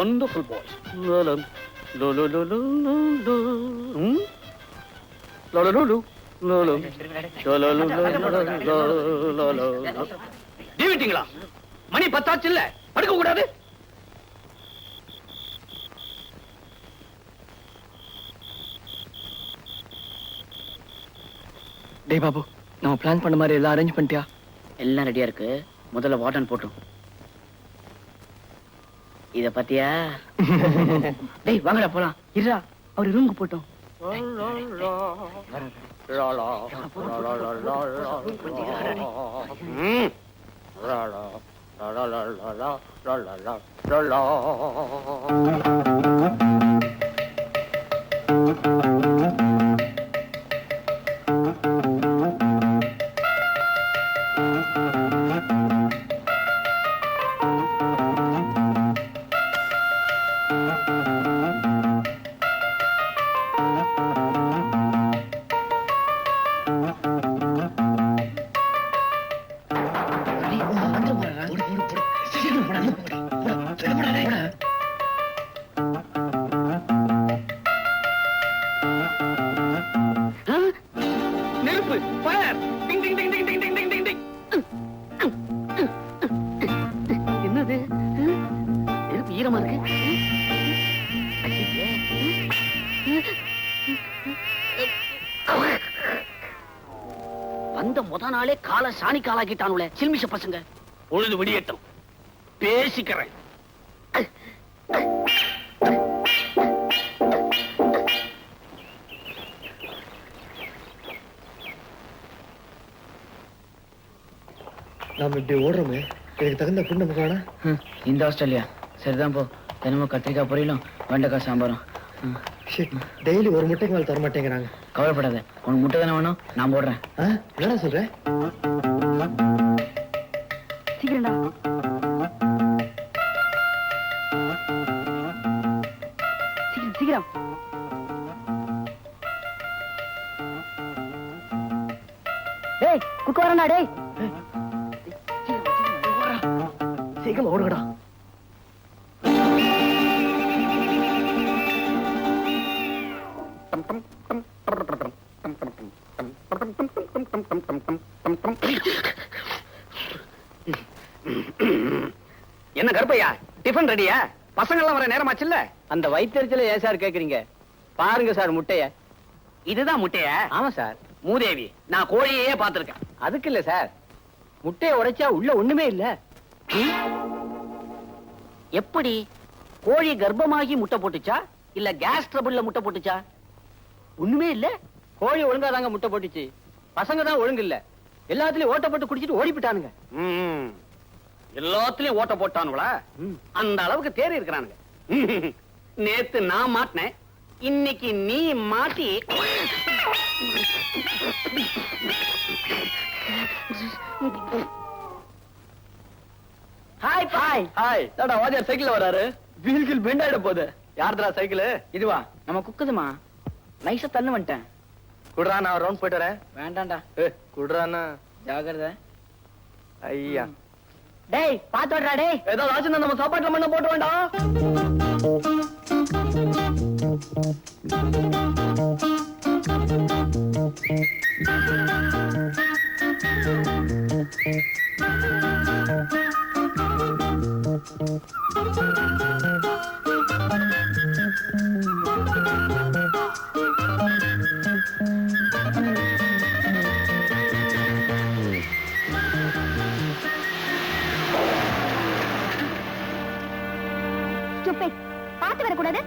wonderful boys. La la la la la la la. La la la la la la. La la la la. டிவிட்டீங்களா? மணி 10 ஆச்சு இல்ல? படுக்க கூடாது? டேய் பாபு, நம்ம plan பண்ண மாதிரி எல்லாம் அரேஞ்ச் பண்ணிட்டியா? எல்லாம் ரெடியா இருக்கு. முதல்ல வார்டன் போட்டோம். இத பத்தியா? டேய் வாங்கடா போலாம். இருடா, அவர் ரூமுக்கு போட்டோம். நெருப்பு ஃபயர் டிங் டிங் டிங் டிங் டிங் டிங் டிங் டிங் டிங். என்னது? நெருப்பு ஈரமா இருக்கு. வந்த முத நாளே கால சாணி காலாக்கிட்டானுல சில்மிஷ பசங்க. பொழுது விடியட்டும், பேசிக்கிறேன். நாம இப்படி ஓடுறோமே, எனக்கு தகுந்த பொண்ணு நம்ம காணா. இந்த ஆஸ்திரேலியா சரிதான் போ. தினமும் கத்திரிக்காய் பொரியலும் வெண்டைக்காய் சாம்பாரும். டெய்லி ஒரு முட்டைக்கு மேல தர மாட்டேங்கிறாங்க. கவலைப்படாத, உனக்கு முட்டை தானே வேணும், நான் போடுறேன். என்னடா சொல்ற? சீக்கிரம்டா. சீக்கிரம் சீக்கிரம். டேய் குக்கு வரடா. டேய் சீக்கிரம் ஓடுங்கடா. என்ன கருப்பையா, டிஃபன் ரெடியா? பசங்க எல்லாம் வர நேரமாச்சு இல்ல? அந்த வயிற்றுல ஏன் சார் கேக்குறீங்க? பாருங்க சார் முட்டைய. இதுதான் முட்டைய? ஆமா சார். மூதேவி, நான் கோழியே பார்த்திருக்கேன். அதுக்கு இல்ல சார், முட்டைய உடைச்சா உள்ள ஒண்ணுமே இல்ல. எப்படி? கோழி கர்ப்பமாகி முட்டை போட்டுச்சா இல்ல கேஸ் ட்ரபிள்ல முட்டை போட்டுச்சா? ஒண்ணுமே இல்ல. கோழி ஒழுங்கா தாங்க முட்டை போட்டுச்சு. பசங்க தான் ஒழுங்கு இல்ல. எல்லாத்துலயும் ஓட்டப்பட்டு குடிச்சிட்டு ஓடி போட்டானுங்க. எல்லாத்துலயும் ஓட்ட போட்டானுங்களா? அந்த அளவுக்கு தேறி இருக்கிறானுங்க. நேத்து நான் மாட்டினேன், இன்னைக்கு நீ மாட்டி. Hi hi hi. டாடா வாஜர் சைக்கிள்ல வராரு. வீல்கில் பெண்ட் ஆயிட போகுது. யார்டா சைக்கிள்? இதுவா? நம்ம குக்குதுமா. நைஸா தள்ளு வந்துட்டேன். குடுறா, நான் ரவுண்ட் போயிட்டு வரேன். வேண்டாம்டா. குடுறானா? ஜாகிரதை. ஐயா டேய் பாத்தோடா. டேய் ஏதோ ஆச்சுன்னா நம்ம சாப்பாட்டுல மண்ண போட்டு வேண்டாம். பாத்து வரக்கூடாது.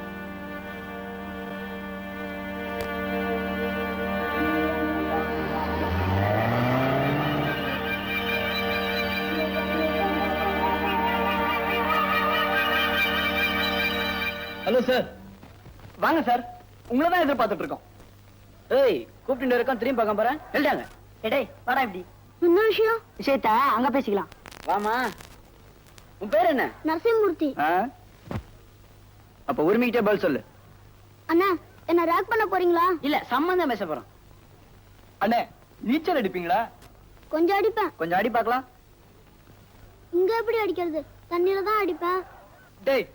Hello sir. வாங்க சார், உங்களை தான் எதிர்பார்த்துட்டு இருக்கோம். ஏய் கூப்பிட்டு இருக்கோம், திரும்பி பார்க்க போறேன். எழுதாங்க. டேய் வாடா இப்படி. என்ன விஷயம்? விஷயத்த அங்க பேசிக்கலாம். வாமா. உன் பேர் என்ன? நரசிம்மூர்த்தி. அப்ப உரிமைக்கிட்டே பதில் சொல்லு. அண்ணா, என்ன ரேக் பண்ண போறீங்களா? இல்ல, சம்பந்தம் பேச போறோம். அண்ணே, நீச்சல் அடிப்பீங்களா? கொஞ்சம் அடிப்பேன். கொஞ்சம் அடி பார்க்கலாம். இங்க எப்படி அடிக்கிறது? தண்ணியில தான் அடிப்பேன். டேய்,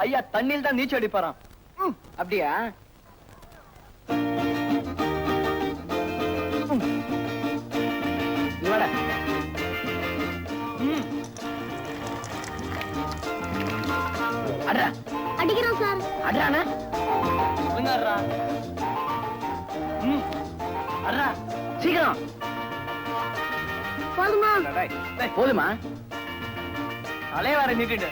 ஐயா தண்ணியில் தான் நீச்சல் அடிப்பாராம். அப்படியா? இவட அட்ரா அடிக்கிறோம் சார். அட்ரானா ஒழுங்காடுறா. அட்ரா சீக்கிரம். போதுமா? போதுமா? தலைவார நீட்டிட்டு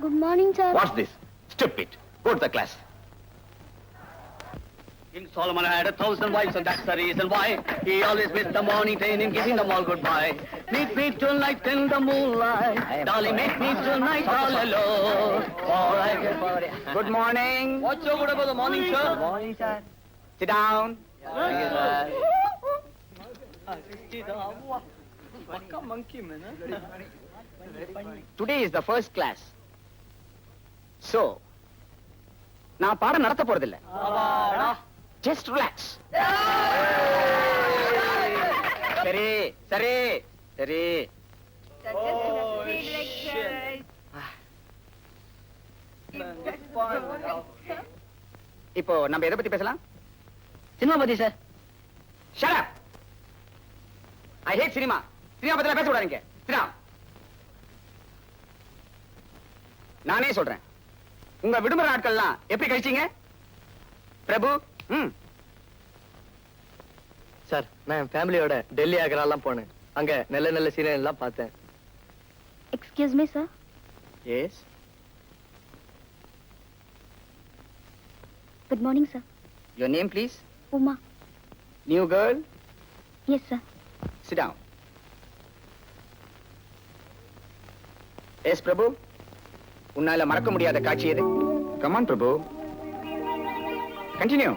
good morning sir. What's this? Stupid. Go to the class. King Solomon had 1,000 wives, and that's the reason why he always missed the morning train in kissing them all goodbye. Meet me tonight in the moonlight, darling, meet me tonight all alone. All right. Good morning. What's so good about the morning, sir? Morning sir. Sit down. monkey man. Today is the first class. So நான் பாடம் நடத்த போறதில்ல. Just relax. சரி சரி சரி. இப்போ நம்ம எதை பத்தி பேசலாம்? சினிமா பத்தி sir. Shut up. I hate cinema. Cinema பத்தி பேச விடாதீங்க. சினிமா. நானே சொல்றேன். உங்க விடுமுறை நாட்கள்லாம் எப்படி கழிச்சீங்க? பிரபு. சார், நான் என் ஃபேமிலியோட டெல்லி ஆக்ராலாம் போனேன். அங்க நல்ல நல்ல சீரியல் எல்லாம் பார்த்தேன். Excuse me sir. Yes. Good morning sir. Your name please? Uma. New girl? Yes sir. Sit down. Yes, Prabhu. உன்னால மறக்க முடியாத காட்சி எது? Come on, Prabhu. Continue.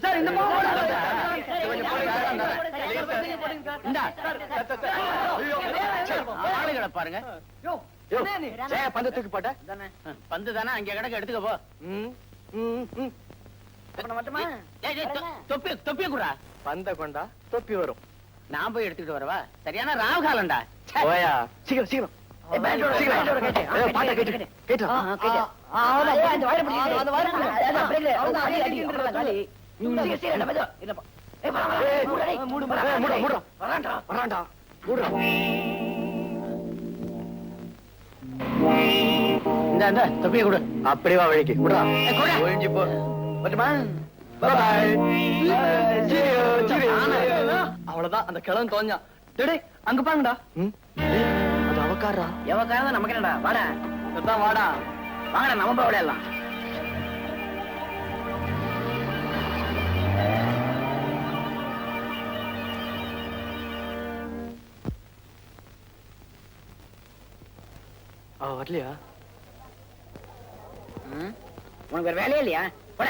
Sir இந்த ஆளுகளை பாருங்க. பந்து தூக்கி போட்ட பந்து தானே அங்க கிடக்க எடுத்துக்க போ. தொப்பி தொப்பிய குடுறா. பந்த கொண்டா தொப்பி வரும். நான் போய் எடுத்துக்கிட்டு வரவா? சரியான ராவ் காலண்டா. ஓயா சீக்கிரம் சீக்கிரம். பாட்டா கேட்டு கேட்டு இந்த தொப்பிய கொடு. அப்படியே வா வழிக்கு விடா. ஒழிஞ்சு போ. அவ்வளவுதான் அந்த கிழவன் தோஞ்சான். டேய் அங்க பாருங்கடா. அது அவக்காரா. எவக்காரதான் நமக்கு என்னடா? வாடா அதான் வாடா. வாங்கடா நம்ம போய் விளையாடலாம். வரலையா? உனக்கு வேற வேலையே இல்லையா? போட.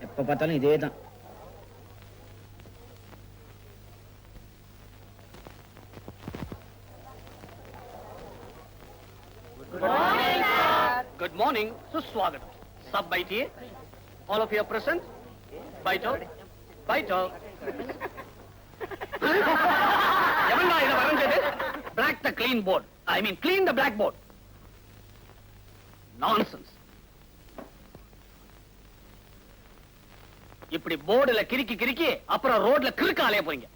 எப்ப பார்த்தாலும் இதே தான். Good morning. Suswagatam. Sab baitiye. All of you are present. Baito. Baito. எவன்டா இத வரைஞ்சது? Black the clean board. I mean clean the blackboard. Nonsense. இப்படி போர்டுல கிறுக்கி கிறுக்கி அப்புறம் ரோட்ல கிறுக்க அலைய போறீங்க.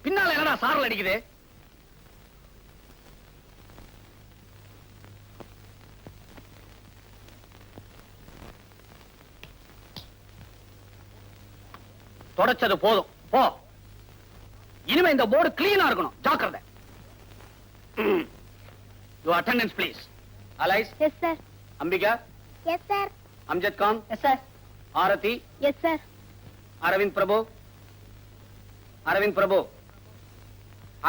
பின்னால என்னடா சாரல் அடிக்குது? தொடச்சது போதும் போ. இனிமே இந்த போர்டு கிளீனா இருக்கணும், ஜாக்கிரதை. Your attendance please. Allies, yes sir. Ambika, yes sir. Amjad Khan, yes sir. Arati, yes sir. Arvind Prabhu, Arvind Prabhu,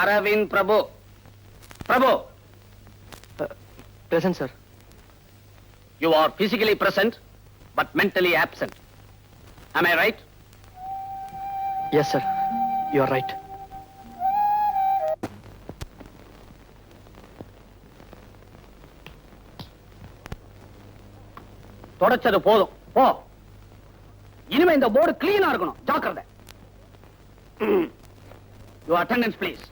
Arvind Prabhu, Prabhu. Present sir. You are physically present but mentally absent. Am I right? Yes sir, you are right. தொடச்சது போதும் போ. இனிமே இந்த board கிளீனா இருக்கணும், ஜாக்கிரதை. Your attendance please.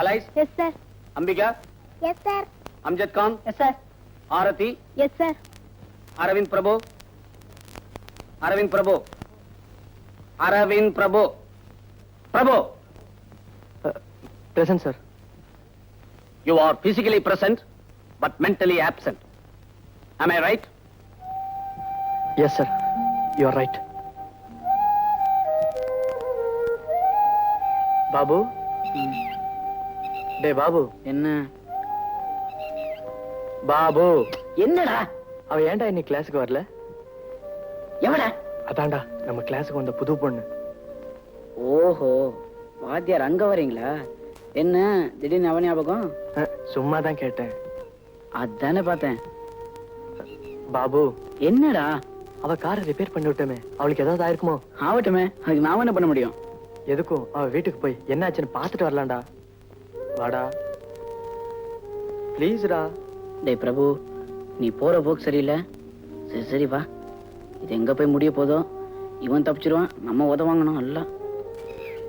Allies, yes sir. Ambika, yes sir. Amjad Khan, yes sir. Arati, yes sir. Arvind Prabhu, Arvind Prabhu, Arvind Prabhu, Prabhu. Present sir. You are physically present but mentally absent. Am I right? Yes sir, you are right. Babu, டே பாபு. என்ன பாபு, என்னடா? அவ ஏன்டா இன்னைக்கு கிளாஸுக்கு வரல? எவடா? அதான்டா நம்ம கிளாஸுக்கு வந்த புது பொண்ணு. ஓஹோ, வாத்தியார் அங்க வரீங்களா? என்ன திடீர்னு அவ ஞாபகம்? சும்மா தான் கேட்டேன். அதானே பார்த்தேன். பாபு, என்னடா? அவ காரை ரிப்பேர் பண்ணி விட்டோமே, அவளுக்கு ஏதாவது ஆயிருக்குமோ? ஆவட்டுமே, அதுக்கு நான் என்ன பண்ண முடியும்? எதுக்கும் அவ வீட்டுக்கு போய் என்னாச்சுன்னு பார்த்துட்டு வரலாம்டா. வாடா ப்ளீஸ்டா. டேய் பிரபு, நீ போற போக்கு சரியில்லை. சரி சரி வா. இது எங்க போய் முடிய போதோ. இவன் தப்பிச்சிருவான், நம்ம உதவாங்கணும். அல்ல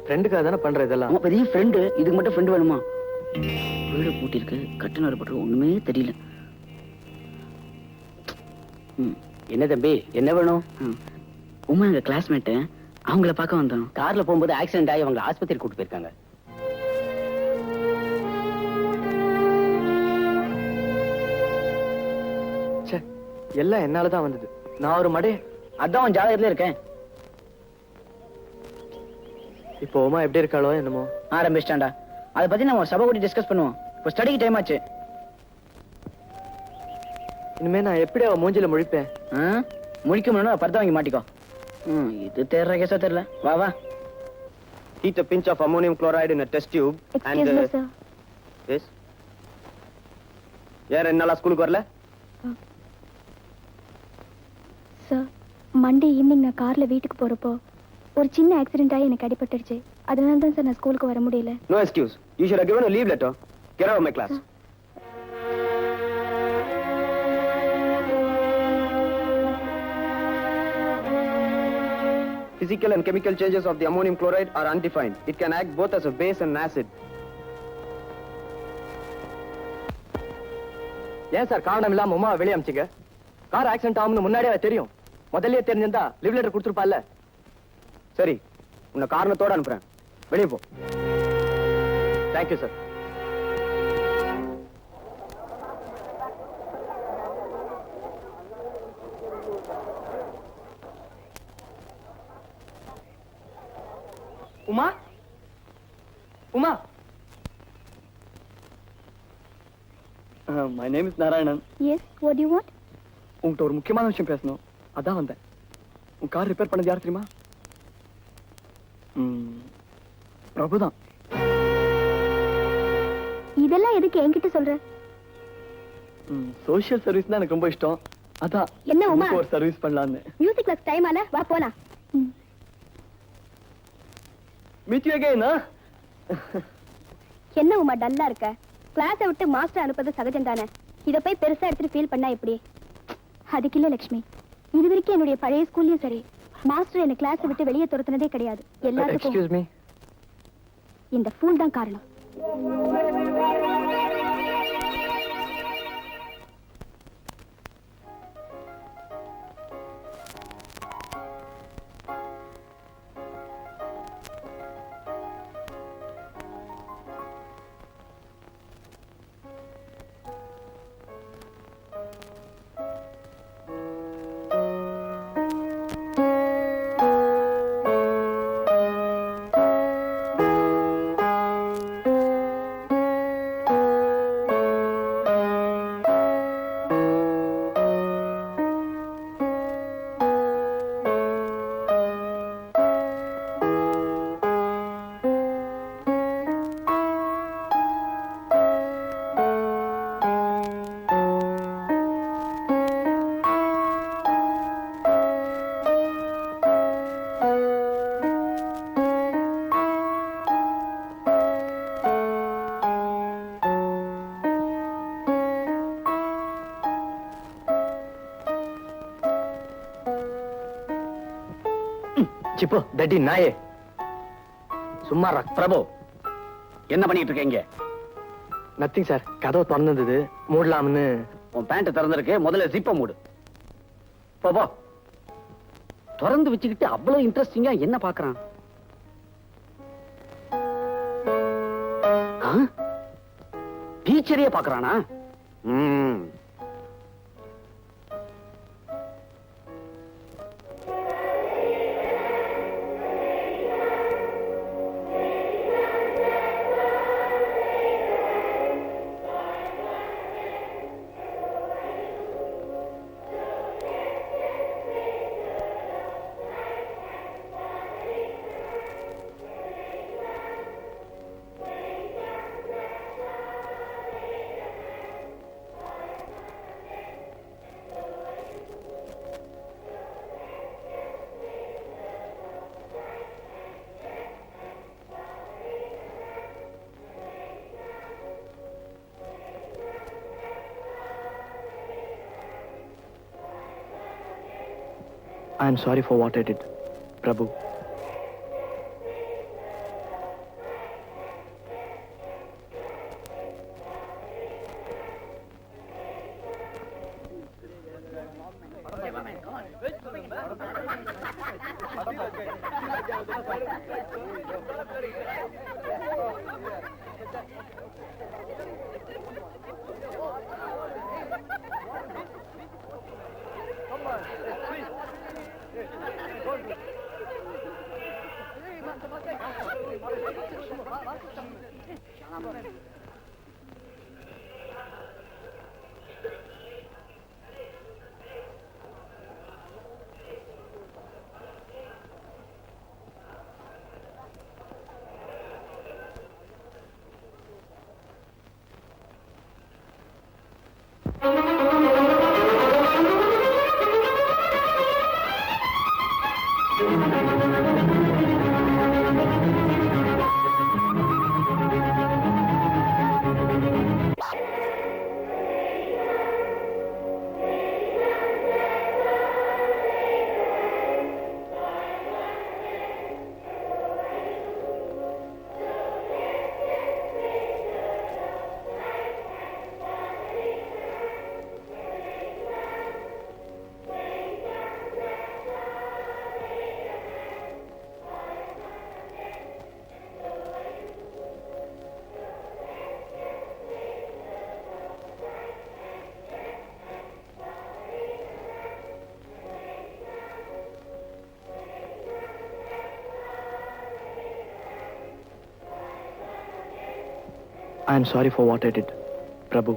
ஃப்ரெண்டுக்காக தானே பண்ற இதெல்லாம். அவன் பெரிய ஃப்ரெண்டு, இதுக்கு மட்டும் ஃப்ரெண்டு வேணுமா? வீடு பூட்டிருக்கு, கட்டுன வரப்பட்டு ஒண்ணுமே தெரியல. என்ன தம்பி, என்ன வேணும்? உமா எங்க கிளாஸ்மேட்டு, அவங்கள பார்க்க வந்தோம். கார்ல போகும்போது ஆக்சிடென்ட் ஆகி அவங்களை ஆஸ்பத்திரி கூட்டு போயிருக்காங்க. ச்சே, எல்லாம் என்னாலதான் வந்தது. நான் ஒரு மடே. அதான் அவன் ஜாதகத்துல இருக்கேன். இப்போ உமா எப்படி இருக்காளோ என்னமோ. ஆரம்பிச்சிட்டான்டா. அதை பத்தி நம்ம சபை கூட்டி டிஸ்கஸ் பண்ணுவோம். இப்போ ஸ்டடிக்கு டைம் ஆச்சு. இனிமே நான் எப்படி அவ மூஞ்சில முழிப்பேன்? முடிக்க முடியும், பர்தா வாங்கி மாட்டிக்கோ. இது தேர்ற கேஸா தெரியல. வா வா. Heat a pinch of ammonium chloride in a test tube. Excuse me sir. Yes. யார் என்னால ஸ்கூலுக்கு வரல? சார், மண்டே ஈவினிங் நான் கார்ல வீட்டுக்கு போறப்போ ஒரு சின்ன ஆக்சிடென்ட் ஆகி எனக்கு அடிபட்டுருச்சு. அதனால தான் சார் நான் ஸ்கூலுக்கு வர முடியல. No excuse. You should have given a leave letter. Get out of my class. Physical and chemical changes of the ammonium chloride are undefined. It can act both as a base and an acid. ஏன் sir காரணம் இல்லாம உமா வெளியே அமிச்சிங்க? Car accident ஆகும்னு முன்னாடியே தெரியும். முதல்லயே தெரிஞ்சிருந்தா leave letter கொடுத்துருப்பால. சரி, உன்னை காரணத்தோட அனுப்புறேன். வெளியே போ. Thank you sir. Uma, Uma. My name is Narayanan. Yes, what do you want? உங்ககிட்ட ஒரு முக்கியமான விஷயம் பேசணும். அதான் வந்தேன். உன் கார் ரிப்பேர் பண்ணது யார் தெரியுமா? பிரபுதான். இதெல்லாம் எதுக்கு என்கிட்ட சொல்ற? சோஷியல் சர்வீஸ் தான் எனக்கு ரொம்ப இஷ்டம். அதான் என்ன உமா? உனக்கு ஒரு சர்வீஸ் பண்ணலாம்னு. மியூசிக் கிளாஸ் டைம் ஆல, வா போலாம். Meet you again. என்ன உமா டல்லா இருக்க? கிளாஸை விட்டு மாஸ்டர் அனுப்புறது சகஜம் தானே. இதை போய் பெருசா எடுத்துட்டு ஃபீல் பண்ணா எப்படி? அதுக்கு இல்ல லட்சுமி, இது வரைக்கும் என்னுடைய பழைய ஸ்கூல்லயும் சரி, மாஸ்டர் என்ன கிளாஸை விட்டு வெளியே துரத்துனதே கிடையாது. எல்லாத்துக்கும் எக்ஸ்கியூஸ் மீ, இந்த ஃபூல் தான் காரணம். சிப்போ தட்டி நாயே சும்மா பிரபு என்ன பண்ணிட்டு இருக்கீங்க? நத்திங் சார், கதவு திறந்துருந்தது மூடலாம்னு. உன் பேண்ட் திறந்திருக்கு, முதல்ல ஜிப்ப மூடு. போ திறந்து வச்சுக்கிட்டு அவ்வளவு இன்ட்ரெஸ்டிங்கா என்ன பாக்குறான்? டீச்சரையே பாக்குறானா? I am sorry for what I did, Prabhu. I am sorry for what I did, Prabhu.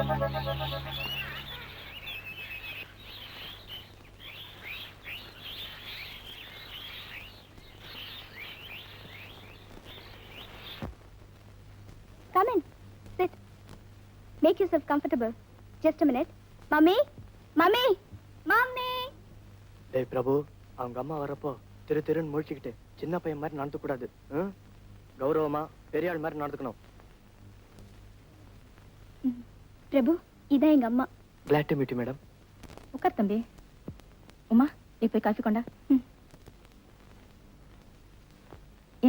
Come in. Sit. Make yourself comfortable. Just a minute. Mummy? Mummy? Mummy? டேய் பிரபு, அவங்க அம்மா வரப்போ திருன்னு முழிச்சுக்கிட்டு சின்ன பையன் மாதிரி நடந்து கூடாது. கௌரவமா பெரிய ஆள் மாதிரி நடந்துக்கணும். பிரபு, இதான் எங்க அம்மா. Glad to meet you, madam. உட்கார் தம்பி. உமா, நீ போய் காஃபி கொண்டா.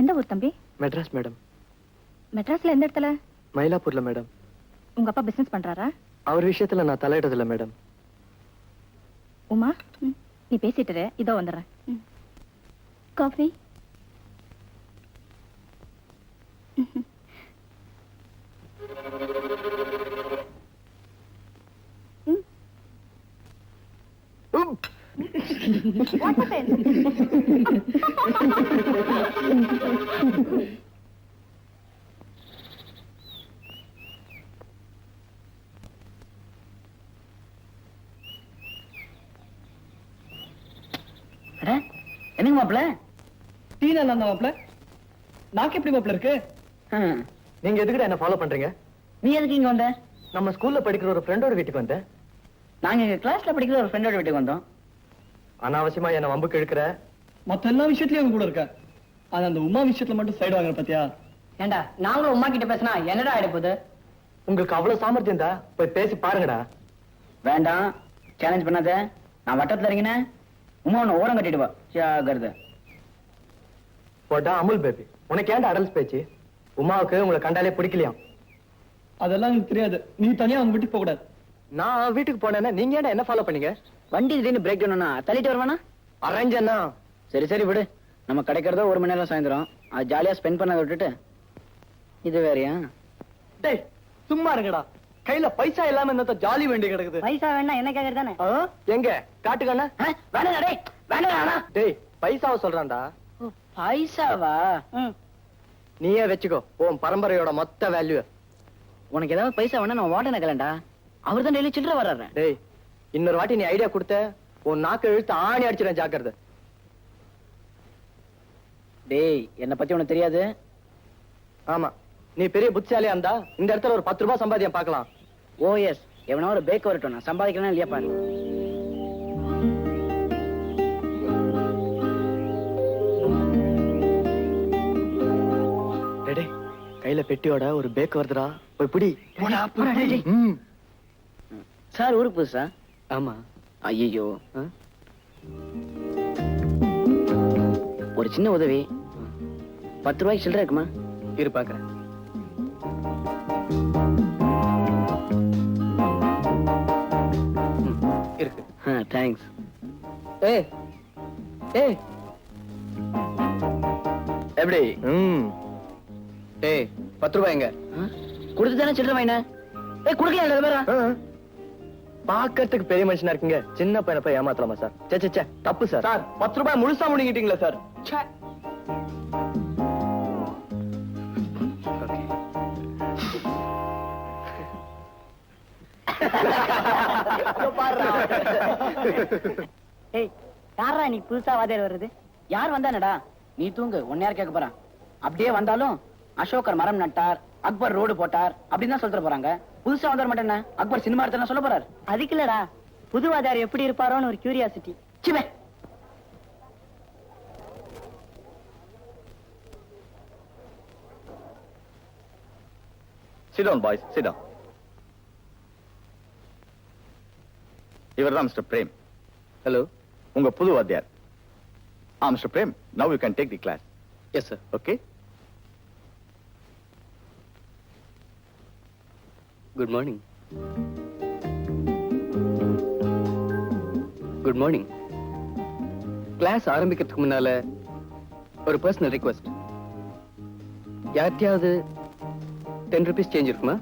எந்த ஊர் தம்பி? மெட்ராஸ் மேடம். மெட்ராஸ்ல எந்த இடத்துல? மயிலாப்பூர்ல மேடம். உங்க அப்பா பிசினஸ் பண்றாரா? அவர் விஷயத்துல நான் தலையிடதில்ல மேடம். உமா, நீ பேசிட்டு இரு, இதோ வந்துடுறேன். காஃபி? What happened? என்னங்க மாப்பிள்ள? டீனா நான் மாப்பிள்ள. நாக்கு எப்படி மாப்பிள்ள இருக்கு? நீங்க எதுக்குடா என்ன ஃபாலோ பண்றீங்க? நீ எதுக்கு இங்க வந்த? நம்ம ஸ்கூல்ல படிக்கிற ஒரு ஃப்ரெண்டோட வீட்டுக்கு வந்தேன். நாங்க எங்க கிளாஸ்ல படிக்கிற ஒரு ஃப்ரெண்டோட வீட்டுக்கு வந்தோம். அனாவசியமா என்ன வம்புக்கு இழுக்கிற. மத்த எல்லா விஷயத்துலயும் அவங்க கூட இருக்க. ஆனா அந்த உமா விஷயத்துல மட்டும் சைடு வாங்குற பாத்தியா? ஏண்டா, நாங்களும் உமா கிட்ட பேசினா என்னடா ஆயிட போகுது? உங்களுக்கு அவ்வளவு சாமர்த்தியம் தான், போய் பேசி பாருங்கடா. வேண்டாம், சேலஞ்ச் பண்ணாத. நான் வட்டத்துல இறங்கினேன், உமா ஒண்ணு ஓரம் கட்டிட்டு வா. ஜாகிரதை. போட்டா அமுல் பேபி, உனக்கு ஏன்டா அடல்ஸ் பேச்சு? உமாவுக்கு உங்களை கண்டாலே பிடிக்கலையாம். அதெல்லாம் எனக்கு தெரியாது. நீ தனியா அவங்க வீட்டுக்கு போக கூடாது. நான் வீட்டுக்கு போனேன்னா நீங்க ஏன்டா என்ன ஃபாலோ பண்ணீங்க? வண்டி திடீர்னு பிரேக் டவுன்னா தள்ளிட்டு வருவானா? அரேஞ்சன்னா சரி சரி விடு. நம்ம கிடைக்கிறதோ 1 மணி நேரம் சாயந்தரம். அது ஜாலியா ஸ்பெண்ட் பண்ணதை விட்டுட்டு இது வேறையா? டேய் சும்மா இருங்கடா. கையில பைசா இல்லாம என்னத்த ஜாலி வேண்டி கிடக்குது. பைசா வேணா என்ன கேக்குறது தானே? எங்க காட்டுக்கண்ணா? வேணா டேய், வேணா. டேய் பைசாவை சொல்றான்டா. பைசாவா? நீயே வச்சுக்கோ உன் பரம்பரையோட மொத்த வேல்யூ. உனக்கு ஏதாவது பைசா வேணா நான் வாட்டர் நக்கலண்டா. அவர் தான் டெய்லி சில்லற வர்றாரு. டேய் இன்னொரு வாட்டி நீ ஐடியா கொடுத்த உன் நாக்கு இழுத்து ஆணி அடிச்சிடறேன், ஜாக்கிரதை. டேய் என்ன பத்தி உனக்கு தெரியாது. ஆமா நீ பெரிய புத்திசாலியா இருந்தா இந்த இடத்துல ஒரு 10 ரூபாய் சம்பாதியம் பார்க்கலாம். ஓஎஸ், எவனா ஒரு பேக் வரட்டும், நான் சம்பாதிக்கிறேன்னா இல்லையா பாரு. டேய் கையில பெட்டியோட ஒரு பேக் வருதுடா, போய் பிடி. சார் ஊருக்கு புதுசா? ஆமா. ஐயோ, ஒரு சின்ன உதவி. 10 ரூபாய்க்கு சில்லறை இருக்குமா? இரு பாக்குறேன். இருக்கு. தேங்க்ஸ். ஏய் ஏய் எப்படி? ஏய் 10 ரூபாய் எங்க? கொடுத்து தானே சில்லறை வாங்கின. ஏய் கொடுக்கல. பாக்கிறதுக்கு பெரிய மனுஷனா இருக்கீங்க, சின்ன பையனை போய் ஏமாத்தலாமா சார்? சே தப்பு சார். சார் 10 ரூபாய் முழுசா முழுங்கிட்டீங்களா சார்? ஏய் யாரா இன்னைக்கு புதுசா வாதியார் வருது? யார் வந்தானடா? நீ தூங்கு, உன்னை யார் கேட்க போறான்? அப்படியே வந்தாலும் அசோகர் மரம் நட்டார், அக்பர் ரோடு போட்டார் அப்படின்னு தான் சொல்லிட்டு போறாங்க. புதுசா வந்தார் மட்டும் என்ன, அக்பர் சினிமா எடுத்து சொல்ல போறாரு. அதுக்கு இல்லடா, புது வாதியார் எப்படி இருப்பாரோன்னு ஒரு கியூரியாசிட்டி. சிவே Sit down, boys. Sit down. இவர்தான் மிஸ்டர் பிரேம். ஹலோ. உங்க புது வாத்தியார். Mister Prem, now you can take the class. Yes sir. Okay? Good morning. Good morning. Class ஆரம்பிக்கிறதுக்கு முன்னால ஒரு பர்சனல் ரிக்வெஸ்ட். யார்கிட்டயாவது 10 rupees சேஞ்ச் இருக்குமா?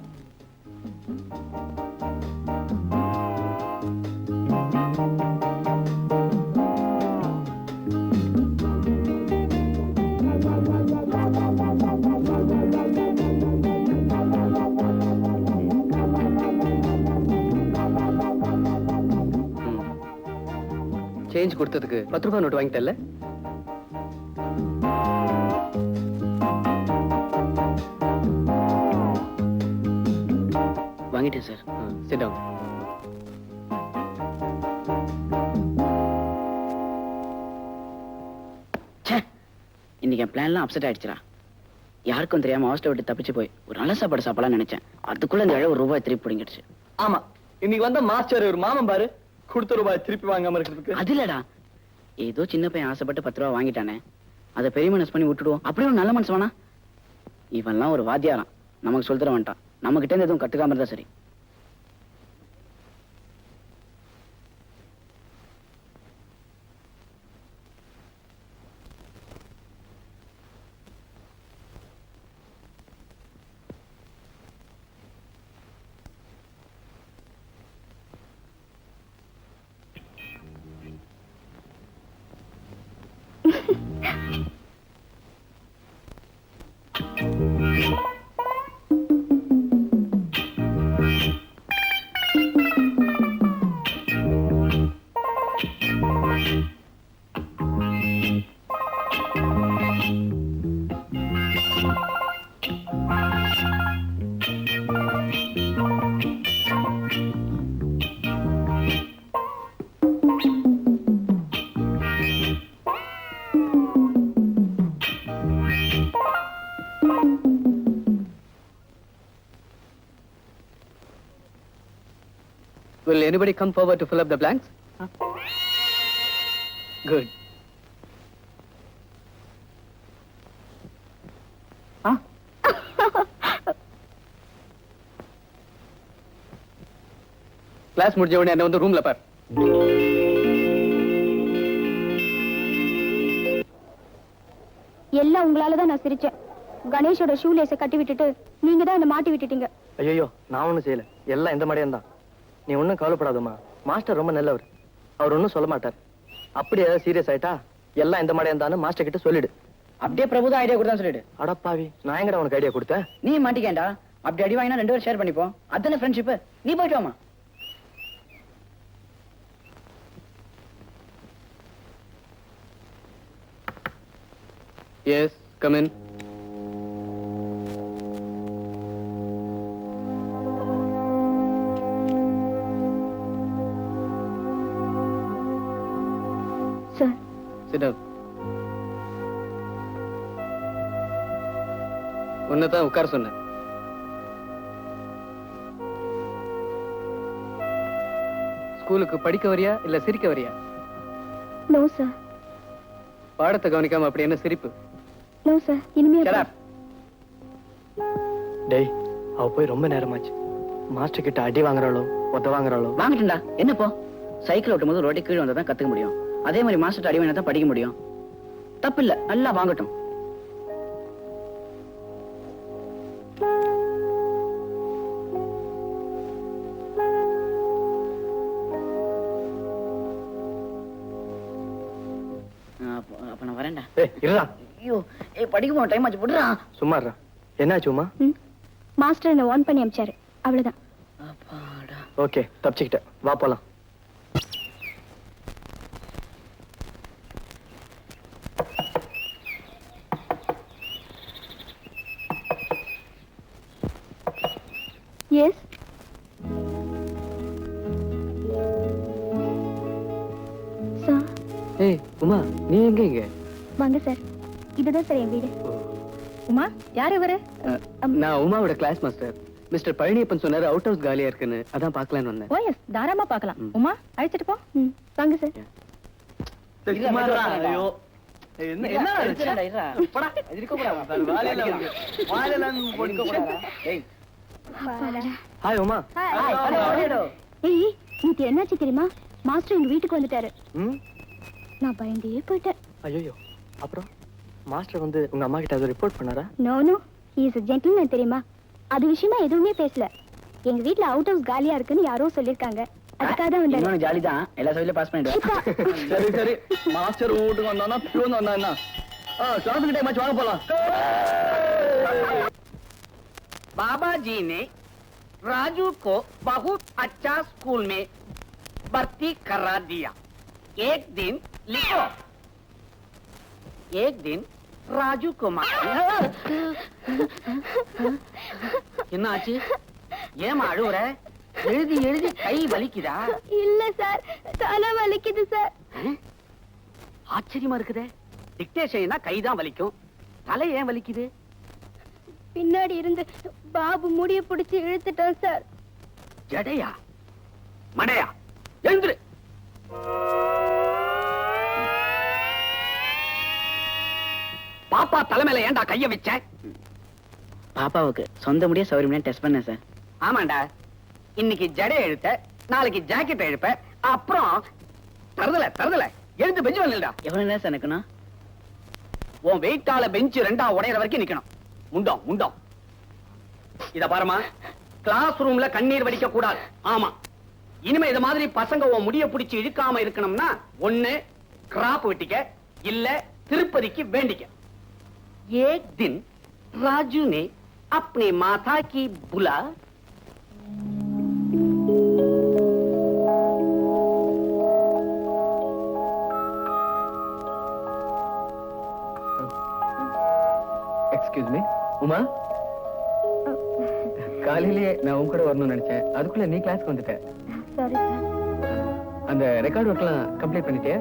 சேஞ்ச் கொடுத்ததுக்கு 10 ரூபாய் நோட்டு வாங்கிட்டல்ல? வாங்கிட்டேன் சார். Sit down. இன்னைக்கு என் பிளான்லாம் அப்செட் ஆயிடுச்சுடா. யாருக்கும் தெரியாம ஹாஸ்டல் விட்டு தப்பிச்சு போய் ஒரு நல்ல சாப்பாடு சாப்பிடலாம் நினைச்சேன். அதுக்குள்ள இந்த இழவு ரூபாய் திருப்பி பிடிங்கிடுச்சு. ஆமா, இன்னைக்கு வந்த மாஸ்டர் ஒரு மாமன் பாரு, கொடுத்த ரூபாய் திருப்பி வாங்காம இருக்கிறதுக்கு. அது இல்லடா, ஏதோ சின்ன பையன் ஆசைப்பட்டு 10 ரூபா வாங்கிட்டானே, அதை பெரிய மனசு பண்ணி விட்டுடுவோம். அப்படியே ஒரு நல்ல மனசு வேணா? இவன்லாம் ஒரு வாத்தியாரான், நமக்கு சொல்லித்தர வேண்டாம். நம்ம கிட்ட இருந்து எதுவும் கத்துக்காம இருந்தா சரி. Will anybody come forward to fill up the blanks? Good. Class முடிஞ்ச உடனே என்ன வந்து ரூம்ல பார். எல்லாம் உங்களால தான் நான் சிரிச்சேன். கணேஷோட ஷூ லேஸை கட்டி விட்டுட்டு நீங்க தான் என்ன மாட்டி விட்டுட்டீங்க. ஐயோ, நான் ஒண்ணும் செய்யல, எல்லாம் இந்த மாதிரியே தான். நீ ஒன்னும் கவலைப்படாதம்மா, மாஸ்டர் ரொம்ப நல்லவர், அவர் ஒன்னும் சொல்ல மாட்டார். அப்படி ஏதாவது சீரியஸ் ஆயிட்டா எல்லாம் இந்த மாதிரியே தான் மாஸ்டர் கிட்ட சொல்லிடு. அப்படியே பிரபுதான் ஐடியா கொடுத்தா சொல்லிடு. அடப்பாவி, நான் எங்கடா உனக்கு ஐடியா கொடுத்தேன்? நீ மாட்டிக்கேண்டா. அப்படி அடி வாங்கினா 2 பேரும் ஷேர் பண்ணிப்போம். அதானே ஃப்ரெண்ட்ஷிப். நீ போயிட்டு வாமா. Yes, come in. Sir. Sit down. உன்னதான் உட்கார சொன்னேன். ஸ்கூலுக்கு படிக்க வரியா இல்ல சிரிக்க வரியா? No sir. பாடத்தை கவனிக்காம அப்படி என்ன சிரிப்பு? No sir. இனிமே டேய், அவ போய் ரொம்ப நேரமாச்சு. மாஸ்டர் கிட்ட அடி வாங்குறாளோ உத வாங்குறாளோ? வாங்கிட்டா என்ன போ. சைக்கிள் ஓட்டும் போது ரோட்டை கீழே வந்தா தான் கத்துக்க முடியும். அதே மாதிரி மாஸ்டர் அடி வாங்கினா தான் படிக்க முடியும். தப்பு இல்ல, நல்லா வாங்கட்டும். அப்ப நான் வரேன்டா. ஏய் இருடா. ஐயோ, படிக்க போன டைம் ஆச்சு, போடுறா. சும்மா இருடா. என்னாச்சு உமா? மாஸ்டர் என்ன வார்ன் பண்ணி அனுப்பிச்சாரு, அவ்வளவுதான். அப்பாடா. ஓகே, தப்பிச்சுக்கிட்ட. வா போலாம். எஸ். சார். ஏய் உமா, நீ எங்க இங்க? வாங்க சார், இதுதான் சார் என் வீடு. உமா, யார் இவரு? நான் உமாவோட கிளாஸ் மாஸ்டர். மிஸ்டர் பழனியப்பன் சொன்னாரு அவுட் ஹவுஸ் காலியா இருக்குன்னு, அதான் பார்க்கலான்னு வந்தேன். ஓ எஸ், தாராளமா பார்க்கலாம். உமா, அழைச்சிட்டு போ. வாங்க சார். ஐயோ, என்ன ஹாய் உமா. ஏய், இன்னைக்கு என்னாச்சு தெரியுமா? மாஸ்டர் எங்க வீட்டுக்கு வந்துட்டாரு. நான் பயந்தே போயிட்டேன். ஐயோ, அப்புறம் மாஸ்டர் வந்து உங்க அம்மா கிட்ட ரிப்போர்ட் பண்ணாரா? No no, he is a gentleman தெரியுமா? அது விஷயமா எதுவுமே பேசல. எங்க வீட்ல அவுட் ஹவுஸ் காலியா இருக்குன்னு யாரோ சொல்லிருக்காங்க, அதுக்காக தான் வந்தாரு. இன்னொரு ஜாலி தான், எல்லா சைடுல பாஸ் பண்ணிடுவேன். சரி சரி, மாஸ்டர் வீட்டுக்கு வந்தானா பியூன் வந்தானா? கிளாஸ் கிட்ட மேட்ச் வாங்க போலாம். बाबा जी ने राजू को बहुत अच्छा स्कूल में भर्ती करा दिया। एक दिन लिखो एक दिन राजू कुमार என்ன ஆச்சு ஏமா அழுவுற எழுதி எழுதி கை வலிக்குதா இல்ல சார் தலை வலிக்குது சார் ஆச்சரியமா இருக்குதே டிக்டேஷன்னா கைதான் வலிக்கும் தலை ஏன் வலிக்குது பின்னாடி இருந்து பாபு முடிய பிடிச்சு இழுத்துட்டான் சார் ஜடையா மடையா எழுந்துரு பாப்பா தலைமையில ஏன்டா கைய வச்ச பாப்பாவுக்கு சொந்த முடிய சௌரியம்னு டெஸ்ட் பண்ண சார் ஆமாண்டா இன்னைக்கு ஜடை எழுத்த நாளைக்கு ஜாக்கெட் எழுப்ப அப்புறம் தருதல எழுந்து பெஞ்சு வரலடா எவ்வளவு நேரம் சார் நிக்கணும் உன் வெயிட்டால பெஞ்சு ரெண்டா உடையற வரைக்கும் நிக்கணும் முண்டம் இத பாருமா கிளாஸ் ரூம்ல கண்ணீர் வடிக்க கூடாது ஆமா இனிமே இது மாதிரி பசங்க உன் முடிய பிடிச்சு இழுக்காம இருக்கணும்னா ஒண்ணு கிராப் வெட்டிக்க இல்ல திருப்பதிக்கு வேண்டிக்க एक दिन राजू ने अपने माता की बुला எக்ஸ்கியூஸ் மீ உமா காலையிலேயே நான் உன் கூட வரணும்னு நினைச்சேன் அதுக்குள்ள நீ கிளாஸ்க்கு வந்துட்ட சாரி சார் அந்த ரெக்கார்ட் ஒர்க்லாம் கம்ப்ளீட் பண்ணிட்டியா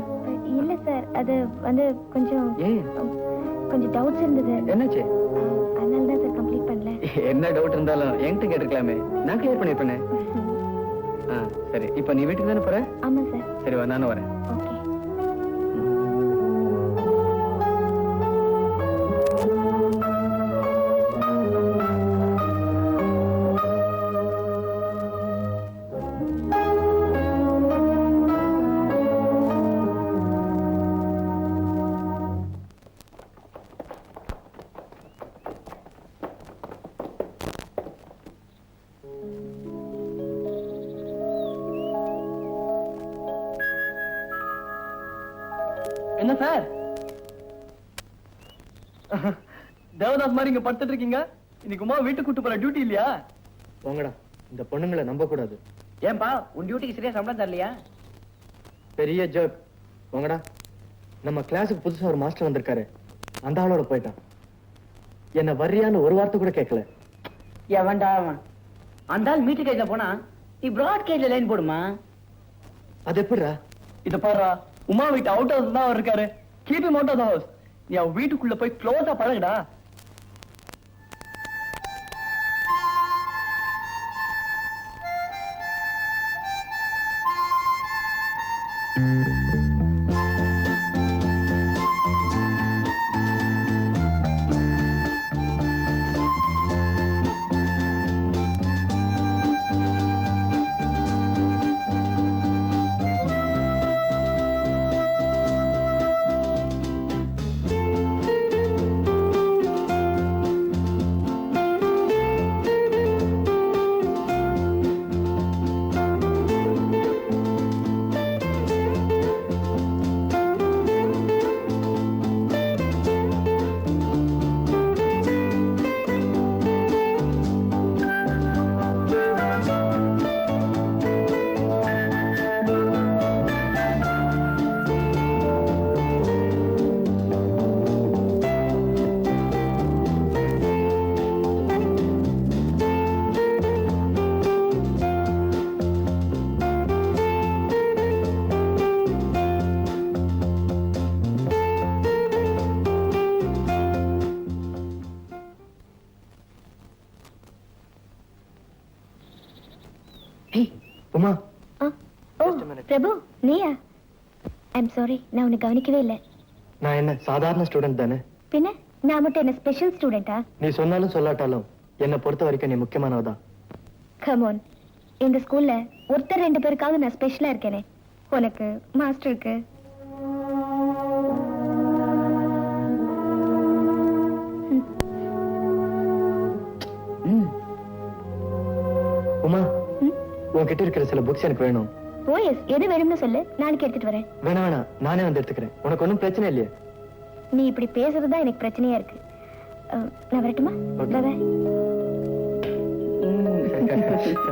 இல்ல சார் அது வந்து கொஞ்சம் ஏன் கொஞ்சம் டவுட்ஸ் இருந்தது என்னாச்சு அதனால தான் சார் கம்ப்ளீட் பண்ணல என்ன டவுட் இருந்தாலும் என்கிட்ட கேட்டிருக்கலாமே நான் கிளியர் பண்ணிருப்பேனே சரி இப்ப நீ வீட்டுக்கு தானே போற ஆமா சார் சரி வா நானும் வரேன் ஓகே என்ன சார் தேவதாஸ் மாதிரி இங்க படுத்துட்டு இருக்கீங்க இன்னைக்கு உமா வீட்டுக்கு கூட்டு போற டியூட்டி இல்லையா போங்கடா இந்த பொண்ணுங்களை நம்ப கூடாது ஏன்பா உன் டியூட்டிக்கு சரியா சம்பளம் தரலையா பெரிய ஜோக் போங்கடா நம்ம கிளாஸுக்கு புதுசா ஒரு மாஸ்டர் வந்திருக்காரு அந்த ஆளோட போயிட்டான் என்ன வர்றியான்னு ஒரு வார்த்தை கூட கேட்கல எவன்டா அவன் அந்த ஆள் மீட்டர் கேட்க போனா நீ பிராட் கேட்ல லைன் போடுமா அது எப்படிடா இத பாரு உமா வீட்டு அவுட் ஹவுஸ் தான் அவர் இருக்காரு keep him out of the house நீ அவன் வீட்டுக்குள்ள போய் க்ளோஸா பழகுடா உமா ஓ பிரபு நீயா ஐம் சாரி நான் உன்னை கவனிக்கவே இல்லை நான் என்ன சாதாரண ஸ்டூடெண்ட் தானே பின்ன நான் மட்டும் என்ன ஸ்பெஷல் ஸ்டூடெண்டா நீ சொன்னாலும் சொல்லாட்டாலும் என்னை பொறுத்த வரைக்கும் நீ முக்கியமானவதான் கமோன் இந்த ஸ்கூல்ல ஒருத்தர் ரெண்டு பேருக்காவது நான் ஸ்பெஷலா இருக்கேனே உனக்கு மாஸ்டருக்கு உமா உன்கிட்ட இருக்கிற சில புக்ஸ் எனக்கு வேணும் ஓ எஸ் எது வேணும்னு சொல்லு நாளைக்கு எடுத்துட்டு வரேன் வேணாம் நானே வந்து எடுத்துக்கிறேன் உனக்கு ஒன்றும் பிரச்சனை இல்லையே நீ இப்படி பேசுறதுதான் எனக்கு பிரச்சனையா இருக்கு நான் வரட்டுமா Okay. பாய்